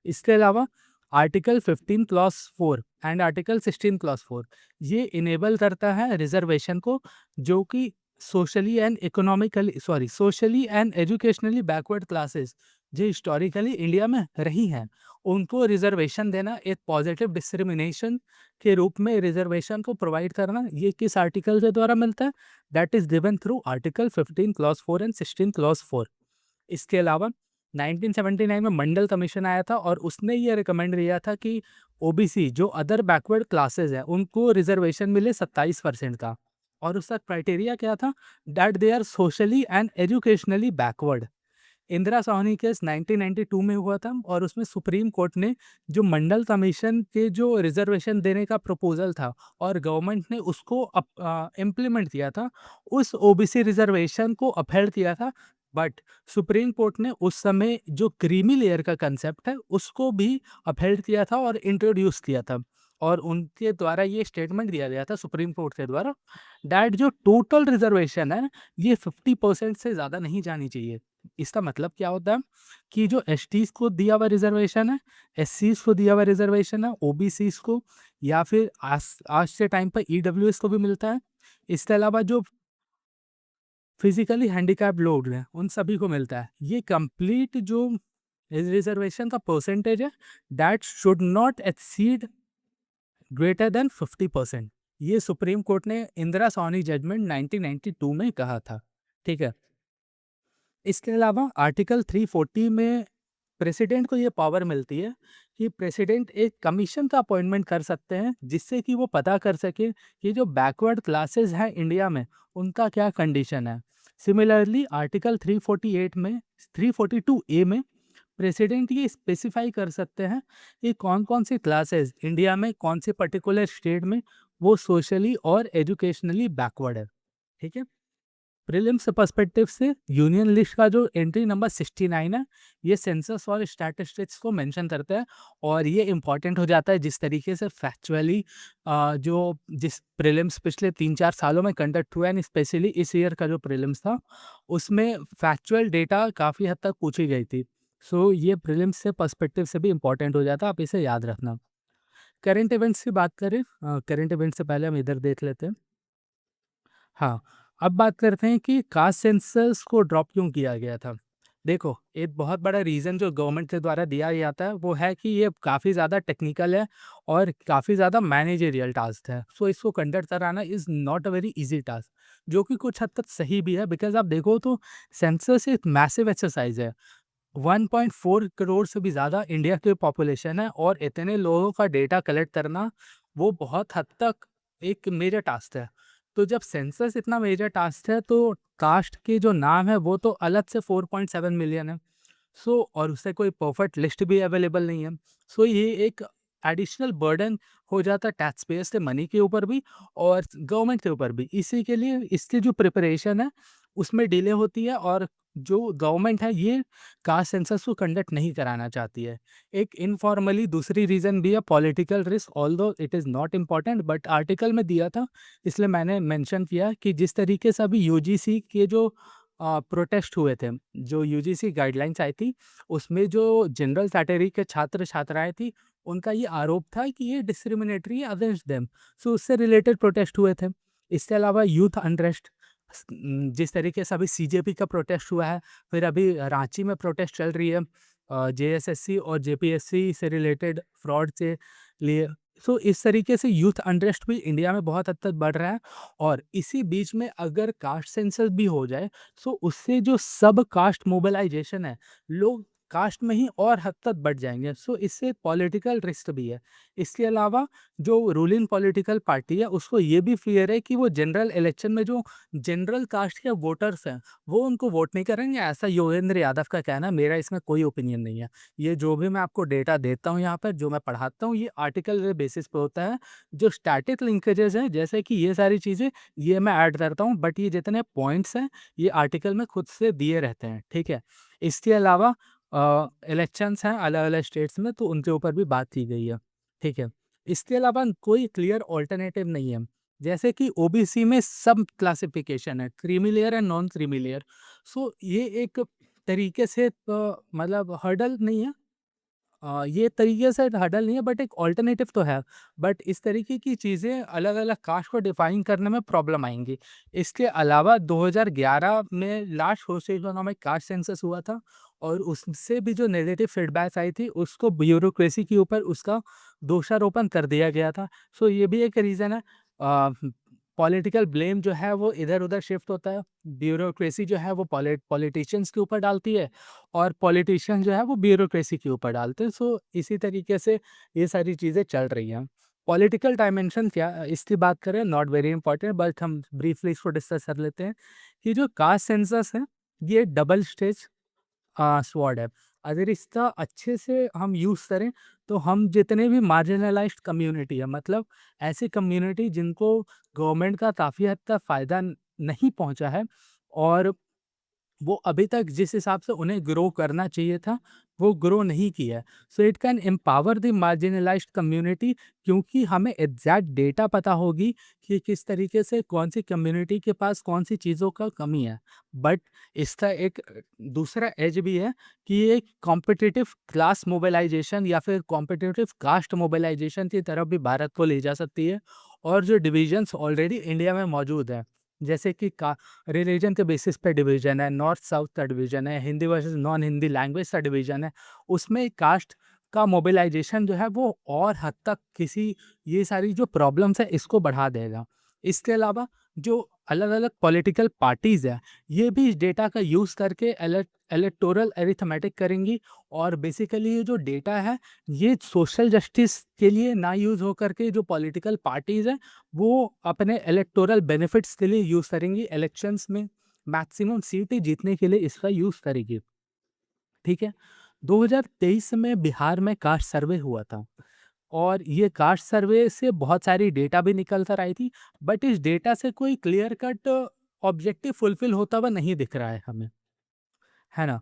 इसके अलावा article 15 clause 4 and article 16 clause 4 ये इनेबल करता है रिजर्वेशन को, जो कि socially and educationally backward classes जो हिस्टोरिकली इंडिया में रही हैं, उनको रिजर्वेशन देना, एक पॉजिटिव डिस्क्रिमिनेशन के रूप में रिजर्वेशन को प्रोवाइड करना, ये किस आर्टिकल के द्वारा मिलता है? That is given through article 15 clause 4 and 16 clause 4। इसके अलावा 1979 में मंडल कमीशन आया था, और उसने ये रिकमेंड किया था कि ओबीसी जो अदर बैकवर्ड क्लासेस हैं उनको रिजर्वेशन मिले 27% का, और उसका क्राइटेरिया क्या था? That they are socially and educationally backward. Indira Sahni case 1992 में हुआ था, और उसमें सुप्रीम कोर्ट ने जो मंडल कमीशन के जो रिजर्वेशन देने का प्रपोजल था और गवर्नमेंट ने उसको इम्प्लीमेंट किया था, उस ओबीसी रिजर्वेशन को अपहेल्ड किया था। बट सुप्रीम कोर्ट ने उस समय जो क्रीमी लेयर का कंसेप्ट है उसको भी अपहेल्ड किया था और इंट्रोड्यूस किया था, और उनके द्वारा ये स्टेटमेंट दिया गया था सुप्रीम कोर्ट के द्वारा, दैट जो टोटल रिजर्वेशन है ये 50% से ज़्यादा नहीं जानी चाहिए। इसका मतलब क्या होता है कि जो एसटीज़ को दिया हुआ रिजर्वेशन है, एससीज़ को दिया हुआ रिजर्वेशन है, ओबीसीज़ को, या फिर आज आज के टाइम पर ईडब्ल्यूएस को भी मिलता है। इसके अलावा जो फिजिकली हैंडीकैप्ड लोग हैं उन सभी को मिलता है। ये कंप्लीट जो रिजर्वेशन का परसेंटेज है that should not exceed greater than 50%। ये सुप्रीम कोर्ट ने इंदिरा साहनी जजमेंट 1992 में कहा था। ठीक है, इसके अलावा आर्टिकल 340 में प्रेसिडेंट को ये पावर मिलती है कि प्रेसिडेंट एक कमीशन का अपॉइंटमेंट कर सकते हैं, जिससे कि वो पता कर सके कि जो बैकवर्ड क्लासेस हैं इंडिया में उनका क्या कंडीशन है। सिमिलरली आर्टिकल 348 में 342 ए में प्रेसिडेंट ये स्पेसिफाई कर सकते हैं कि कौन कौन सी क्लासेस इंडिया में कौन से पर्टिकुलर स्टेट में वो सोशली और एजुकेशनली बैकवर्ड है। ठीक है, प्रीलिम्स पर्सपेक्टिव से यूनियन लिस्ट का जो एंट्री नंबर 69 है ये सेंसस और स्टैटिस्टिक्स को मेंशन करता है, और ये इंपॉर्टेंट हो जाता है जिस तरीके से फैक्चुअली जो जिस प्रीलिम्स पिछले 3-4 सालों में कंडक्ट हुआ है, स्पेशली इस ईयर का जो प्रीलिम्स था उसमें फैक्चुअल डेटा काफ़ी हद तक पूछी गई थी। सो ये प्रीलिम्स से पर्सपेक्टिव से भी इम्पोर्टेंट हो जाता है, आप इसे याद रखना। करंट इवेंट्स की बात करें, करंट इवेंट से पहले हम इधर देख लेते हैं। हाँ, अब बात करते हैं कि कास्ट सेंसस को ड्रॉप क्यों किया गया था। देखो, एक बहुत बड़ा रीज़न जो गवर्नमेंट के द्वारा दिया जाता है, वो है कि ये काफ़ी ज़्यादा टेक्निकल है और काफ़ी ज़्यादा मैनेजरियल टास्क है। सो इसको कंडक्ट कराना is not a very easy task, जो कि कुछ हद तक सही भी है, बिकॉज़ आप देखो तो सेंसस एक मैसिव एक्सरसाइज़ है। 1.4 करोड़ से भी ज़्यादा इंडिया की पॉपुलेशन है और इतने लोगों का डेटा कलेक्ट करना, वो बहुत हद तक एक मेजर टास्क है। तो जब सेंसस इतना मेजर टास्क है, तो कास्ट के जो नाम है वो तो अलग से 4.7 मिलियन है। सो और उससे कोई परफेक्ट लिस्ट भी अवेलेबल नहीं है। सो ये एक एडिशनल बर्डन हो जाता है टैक्स पेयर्स के मनी के ऊपर भी और गवर्नमेंट के ऊपर भी। इसी के लिए इसकी जो प्रिपरेशन है उसमें डिले होती है और जो गवर्नमेंट है ये कास्ट सेंसस को कंडक्ट नहीं कराना चाहती है। एक इनफॉर्मली दूसरी रीज़न भी है political risk, although it is not important, but article में दिया था इसलिए मैंने मेंशन किया कि जिस तरीके से अभी यूजीसी के जो प्रोटेस्ट हुए थे, जो यूजीसी गाइडलाइंस आई थी, उसमें जो जनरल कैटेगरी के छात्र-छात्राएँ थी, उनका ये आरोप था कि ये डिस्क्रिमिनेटरी है अगेंस्ट देम। सो उससे रिलेटेड प्रोटेस्ट हुए थे। इसके अलावा यूथ अनरेस्ट, जिस तरीके से अभी सीजेपी का प्रोटेस्ट हुआ है, फिर अभी रांची में प्रोटेस्ट चल रही है जेएसएससी और जेपीएससी से रिलेटेड फ्रॉड से लिए। सो इस तरीके से यूथ अनरेस्ट भी इंडिया में बहुत हद तक बढ़ रहा है और इसी बीच में अगर कास्ट सेंसस भी हो जाए, सो उससे जो सब कास्ट मोबिलाइजेशन है, लोग कास्ट में ही और हद तक बढ़ जाएंगे। सो इससे पॉलिटिकल रिस्क भी है। इसके अलावा जो रूलिंग पॉलिटिकल पार्टी है उसको ये भी फियर है कि वो जनरल इलेक्शन में जो जनरल कास्ट के वोटर्स हैं, वो उनको वोट नहीं करेंगे, ऐसा योगेंद्र यादव का कहना है। मेरा इसमें कोई ओपिनियन नहीं है। ये जो भी मैं आपको डेटा देता हूँ यहाँ पर, जो मैं पढ़ाता हूँ, ये आर्टिकल के बेसिस पे होता है। जो स्टैटिक लिंकेजेस हैं, जैसे कि ये सारी चीज़ें, ये मैं ऐड करता हूँ, बट ये जितने पॉइंट्स हैं, ये आर्टिकल में खुद से दिए रहते हैं, ठीक है? इसके अलावा इलेक्शंस हैं अलग-अलग स्टेट्स में, तो उनके ऊपर भी बात की गई है, ठीक है? इसके अलावा कोई क्लियर अल्टरनेटिव नहीं है। जैसे कि ओबीसी में सब क्लासिफिकेशन है, creamy layer and non creamy layer. So ये एक तरीके से मतलब हर्डल नहीं है, ये तरीके से हर्डल नहीं है, बट एक ऑल्टरनेटिव तो है। बट इस तरीके की चीज़ें अलग-अलग कास्ट को डिफाइन करने में प्रॉब्लम आएँगी। इसके अलावा 2011 में last social economic caste census हुआ था और उससे भी जो नेगेटिव फीडबैक्स आई थी, उसको ब्यूरोक्रेसी के ऊपर उसका दोषारोपण कर दिया गया था। सो ये भी एक रीज़न है। पॉलिटिकल ब्लेम जो है वो इधर-उधर शिफ्ट होता है। ब्यूरोक्रेसी जो है वो पॉलिटिशियंस के ऊपर डालती है और पॉलिटिशियन जो है वो ब्यूरोक्रेसी के ऊपर डालते हैं। सो इसी तरीके से ये सारी चीज़ें चल रही हैं। पॉलिटिकल डायमेंशन क्या, इसकी बात करें, नॉट वेरी इंपॉर्टेंट, बट हम ब्रीफली इसको डिस्कस कर लेते हैं कि जो कास्ट सेंसस है, ये डबल स्टेज स्वॉर्ड है। अगर इसका अच्छे से हम यूज़ करें, तो हम जितने भी मार्जिनलाइज्ड कम्युनिटी है, मतलब ऐसी कम्युनिटी जिनको गवर्नमेंट का काफ़ी हद तक फ़ायदा नहीं पहुँचा है और वो अभी तक जिस हिसाब से उन्हें ग्रो करना चाहिए था, वो ग्रो नहीं किया है। So it can empower the marginalised community, क्योंकि हमें एग्ज़ैक्ट डेटा पता होगी कि किस तरीके से कौन-सी कम्युनिटी के पास कौन-सी चीज़ों का कमी है। बट इसका एक दूसरा एज भी है कि ये कॉम्पिटिटिव क्लास मोबिलाइज़ेशन या फिर कॉम्पिटिटिव कास्ट मोबिलाइज़ेशन की तरफ भी भारत को ले जा सकती है और जो डिविजन्स ऑलरेडी इंडिया में मौजूद हैं, जैसे कि का रिलीजन के बेसिस पे डिवीजन है, नॉर्थ साउथ का डिवीजन है, Hindi versus non Hindi language का डिवीजन है, उसमें कास्ट का मोबिलाइजेशन जो है वो और हद तक किसी ये सारी जो प्रॉब्लम्स है इसको बढ़ा देगा। इसके अलावा जो अलग-अलग पॉलिटिकल पार्टीज़ हैं, ये भी इस डेटा का यूज़ करके इलेक्टोरल अरिथमेटिक करेंगी और बेसिकली ये जो डेटा है, ये सोशल जस्टिस के लिए ना यूज़ हो करके जो पॉलिटिकल पार्टीज़ हैं, वो अपने इलेक्टोरल बेनिफिट्स के लिए यूज़ करेंगी, इलेक्शंस में मैक्सिमम सीटें जीतने के लिए इसका यूज़ करेगी, ठीक है? 2023 में बिहार में कास्ट सर्वे हुआ था और ये कास्ट सर्वे से बहुत सारी डेटा भी निकल कर आई थी, बट इस डेटा से कोई क्लियर कट ऑब्जेक्टिव फुलफिल होता हुआ नहीं दिख रहा है हमें, है ना?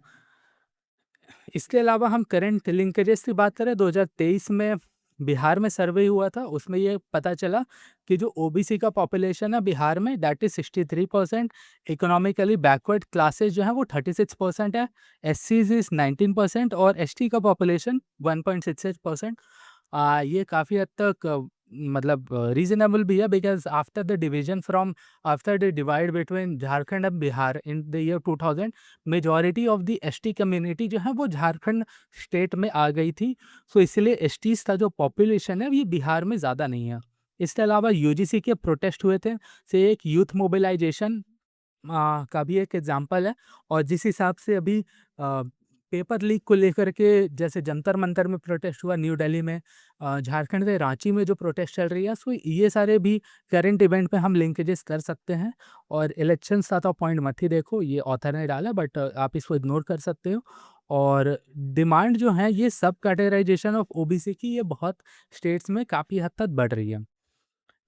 इसके अलावा हम करंट लिंकेजेस की बात करें, 2023 में बिहार में सर्वे हुआ था, उसमें ये पता चला कि जो ओबीसी का पॉपुलेशन है बिहार में that is 63%, economically backward classes जो हैं वो 36% है, एससीज़ इज़ 19% और एसटी का पॉपुलेशन 1.66%। ये काफ़ी हद तक मतलब रीज़नेबल भी है because after the divide between Jharkhand and Bihar in the year 2000 majority of the ST community जो है वो झारखंड स्टेट में आ गई थी। सो इसलिए एसटीज़ का जो पॉपुलेशन है ये बिहार में ज़्यादा नहीं है। इसके अलावा यूजीसी के प्रोटेस्ट हुए थे, से एक यूथ मोबिलाइजेशन का भी एक एग्जाम्पल है। और जिस हिसाब से अभी पेपर लीक को लेकर के जैसे जंतर मंतर में प्रोटेस्ट हुआ न्यू दिल्ली में, झारखंड के रांची में जो प्रोटेस्ट चल रही है, सो ये सारे भी करंट इवेंट पे हम लिंकेजेस कर सकते हैं। और इलेक्शन का तो पॉइंट मत ही देखो, ये ऑथर ने डाला, बट आप इसको इग्नोर कर सकते हो। और डिमांड जो है ये सब कैटेगराइजेशन ऑफ ओबीसी की ये बहुत स्टेट्स में काफ़ी हद तक बढ़ रही है।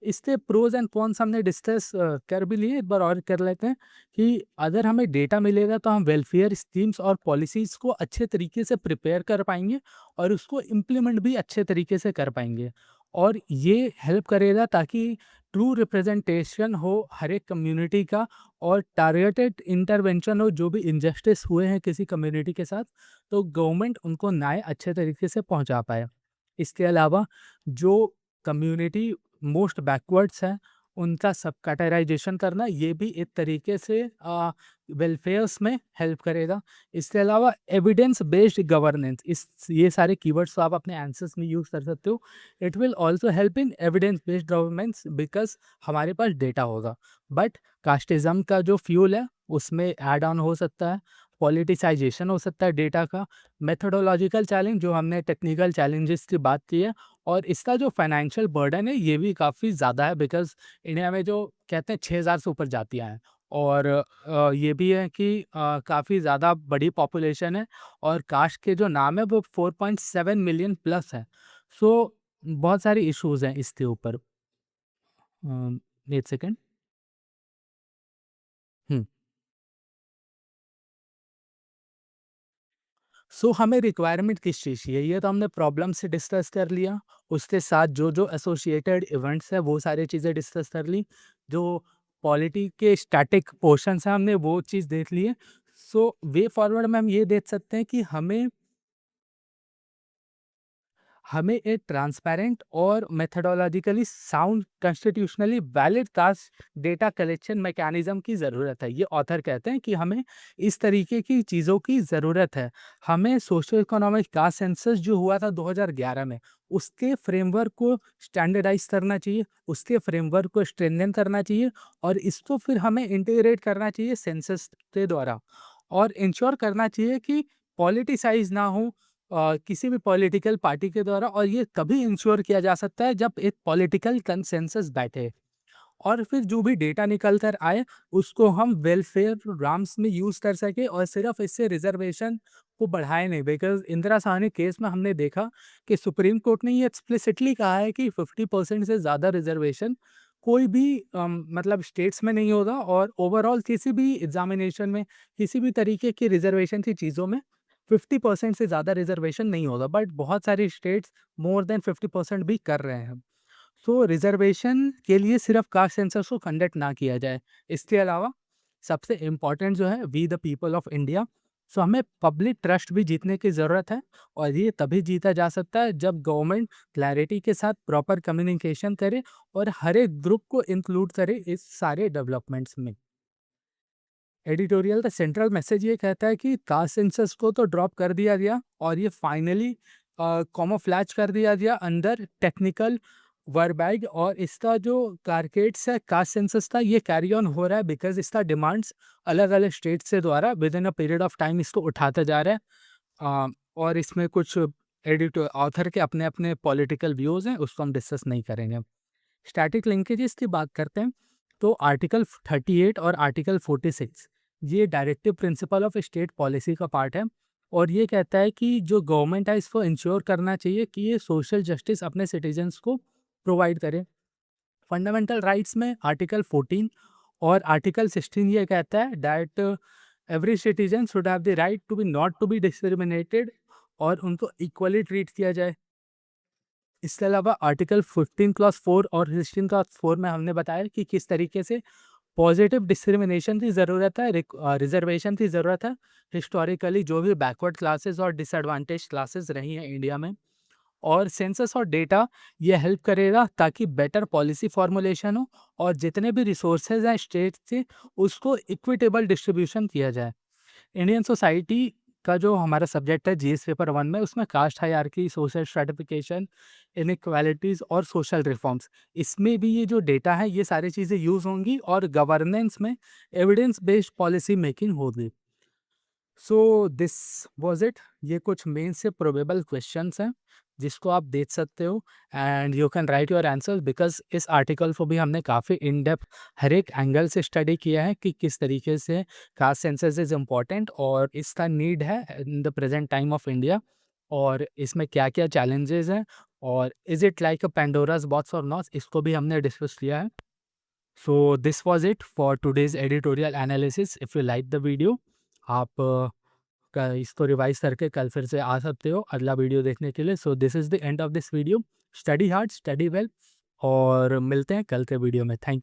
इसके प्रोज एंड कॉन्स हमने डिस्कस कर भी लिए, एक बार और कर लेते हैं कि अगर हमें डेटा मिलेगा तो हम वेलफेयर स्कीम्स और पॉलिसीज़ को अच्छे तरीके से प्रिपेयर कर पाएंगे और उसको इम्प्लीमेंट भी अच्छे तरीके से कर पाएंगे। और ये हेल्प करेगा ताकि ट्रू रिप्रेजेंटेशन हो हर एक कम्युनिटी का और टारगेटेड इंटरवेंशन हो, जो भी इनजस्टिस हुए हैं किसी कम्युनिटी के साथ तो गवर्नमेंट उनको न्याय अच्छे तरीके से पहुंचा पाए। इसके अलावा जो कम्युनिटी मोस्ट बैकवर्ड्स हैं, उनका सब कैटेगराइजेशन करना ये भी एक तरीके से वेलफेयर्स में हेल्प करेगा। इसके अलावा एविडेंस बेस्ड गवर्नेंस, इस ये सारे कीवर्ड्स आप अपने आंसर्स में यूज़ कर सकते हो। It will also help in evidence based governance because हमारे पास डेटा होगा। बट कास्टिज़्म का जो फ्यूल है उसमें ऐड ऑन हो सकता है, पॉलिटिसाइजेशन हो सकता है डेटा का, मेथोडोलॉजिकल चैलेंज जो हमने टेक्निकल चैलेंजेस की बात की है, और इसका जो फाइनेंशियल बर्डन है ये भी काफ़ी ज़्यादा है बिकॉज़ इंडिया में जो कहते हैं 6000 से ऊपर जातियाँ हैं। और ये भी है कि काफ़ी ज़्यादा बड़ी पॉपुलेशन है और कास्ट के जो नाम है वो 4.7 मिलियन प्लस है। सो बहुत सारे इश्यूज़ हैं इसके ऊपर। 1 सेकंड। हुँ। सो हमें रिक्वायरमेंट किस चीज़ की है, ये तो हमने प्रॉब्लम से डिस्कस कर लिया। उसके साथ जो जो एसोसिएटेड इवेंट्स है वो सारी चीज़ें डिस्कस कर ली। जो पॉलिटी के स्टैटिक पोर्शंस हैं हमने वो चीज़ देख ली है। सो वे फॉरवर्ड में हम ये देख सकते हैं कि हमें एक ट्रांसपेरेंट और methodologically sound constitutionally valid caste data collection mechanism की ज़रूरत है। ये ऑथर कहते हैं कि हमें इस तरीके की चीज़ों की ज़रूरत है। हमें सोशो इकोनॉमिक कास्ट सेंसस जो हुआ था 2011 में, उसके फ्रेमवर्क को स्टैंडर्डाइज करना चाहिए, उसके फ्रेमवर्क को स्ट्रेंथन करना चाहिए और इसको फिर हमें इंटीग्रेट करना चाहिए सेंसस के द्वारा और इंश्योर करना चाहिए कि पॉलिटिसाइज ना हो किसी भी पॉलिटिकल पार्टी के द्वारा। और ये तभी इंश्योर किया जा सकता है जब एक पॉलिटिकल कंसेंसस बैठे और फिर जो भी डेटा निकल कर आए उसको हम वेलफेयर प्रोग्राम्स में यूज़ कर सके और सिर्फ इससे रिजर्वेशन को बढ़ाए नहीं। बिकॉज इंदिरा साहनी केस में हमने देखा कि सुप्रीम कोर्ट ने ये एक्सप्लिसिटली कहा है कि 50% से ज़्यादा रिजर्वेशन कोई भी मतलब स्टेट्स में नहीं होगा और ओवरऑल किसी भी एग्जामिनेशन में किसी भी तरीके की रिजर्वेशन की चीज़ों में 50% से ज़्यादा रिजर्वेशन नहीं होगा। बट बहुत सारी स्टेट्स मोर देन 50% भी कर रहे हैं। सो रिजर्वेशन के लिए सिर्फ कास्ट सेंसस को कंडक्ट ना किया जाए। इसके अलावा सबसे इम्पोर्टेंट जो है we the people of India. So हमें पब्लिक ट्रस्ट भी जीतने की ज़रूरत है और ये तभी जीता जा सकता है जब गवर्नमेंट क्लैरिटी के साथ प्रॉपर कम्युनिकेशन करे और हर एक ग्रुप को इंक्लूड करे इस सारे डेवलपमेंट्स में। एडिटोरियल का सेंट्रल मैसेज ये कहता है कि कास्ट सेंसस को तो ड्रॉप कर दिया गया और ये फाइनली कॉमोफ्लैज कर दिया गया अंडर टेक्निकल वर्बैग। और इसका जो कारकेट्स है कास्ट सेंसस का ये कैरी ऑन हो रहा है बिकॉज इसका डिमांड्स अलग अलग स्टेट से द्वारा with in a period of time इसको उठाता जा रहा है। और इसमें कुछ एडिटर ऑथर के अपने अपने पॉलिटिकल व्यूज़ हैं, उसको हम डिस्कस नहीं करेंगे। स्टैटिक लिंकेजेस की बात करते हैं तो आर्टिकल 38 और आर्टिकल 46 ये directive principle of state policy का पार्ट है और ये कहता है कि जो गवर्नमेंट है इसको इंश्योर करना चाहिए कि ये सोशल जस्टिस अपने सिटीजन्स को प्रोवाइड करे। फंडामेंटल राइट्स में आर्टिकल 14 और आर्टिकल 16 ये कहता है that every citizen should have the right to be not to be discriminated और उनको इक्वली ट्रीट किया जाए। इसके अलावा आर्टिकल 15 क्लॉज 4 और 16 क्लॉज 4 में हमने बताया कि किस तरीके से पॉजिटिव डिस्क्रिमिनेशन की ज़रूरत है, रिजर्वेशन की ज़रूरत है। हिस्टोरिकली जो भी बैकवर्ड क्लासेस और डिसएडवांटेज क्लासेस रही हैं इंडिया में, और सेंसस और डेटा ये हेल्प करेगा ताकि बेटर पॉलिसी फॉर्मुलेशन हो और जितने भी रिसोर्सेज हैं स्टेट से उसको इक्विटेबल डिस्ट्रीब्यूशन किया जाए। इंडियन सोसाइटी का जो हमारा सब्जेक्ट है जीएस पेपर 1 में, उसमें caste hierarchy, social stratification, inequalities और सोशल रिफॉर्म्स, इसमें भी ये जो डेटा है ये सारी चीज़ें यूज़ होंगी और गवर्नेंस में एविडेंस बेस्ड पॉलिसी मेकिंग होगी। सो दिस वाज इट। ये कुछ मेन से प्रोबेबल क्वेश्चंस हैं जिसको आप देख सकते हो and you can write your answers, because इस आर्टिकल को भी हमने काफ़ी इन डेप्थ हर एक एंगल से स्टडी किया है कि किस तरीके से कास्ट सेंसस इज़ इम्पॉर्टेंट और इसका नीड है in the present time of India, और इसमें क्या क्या चैलेंजेस हैं और is it like a Pandora's box और नॉट, इसको भी हमने डिस्कस किया है। So this was it for today's editorial analysis. If you like the video, आप इसको रिवाइज करके कल फिर से आ सकते हो अगला वीडियो देखने के लिए। So this is the end of this video. Study hard, study well, और मिलते हैं कल के वीडियो में। थैंक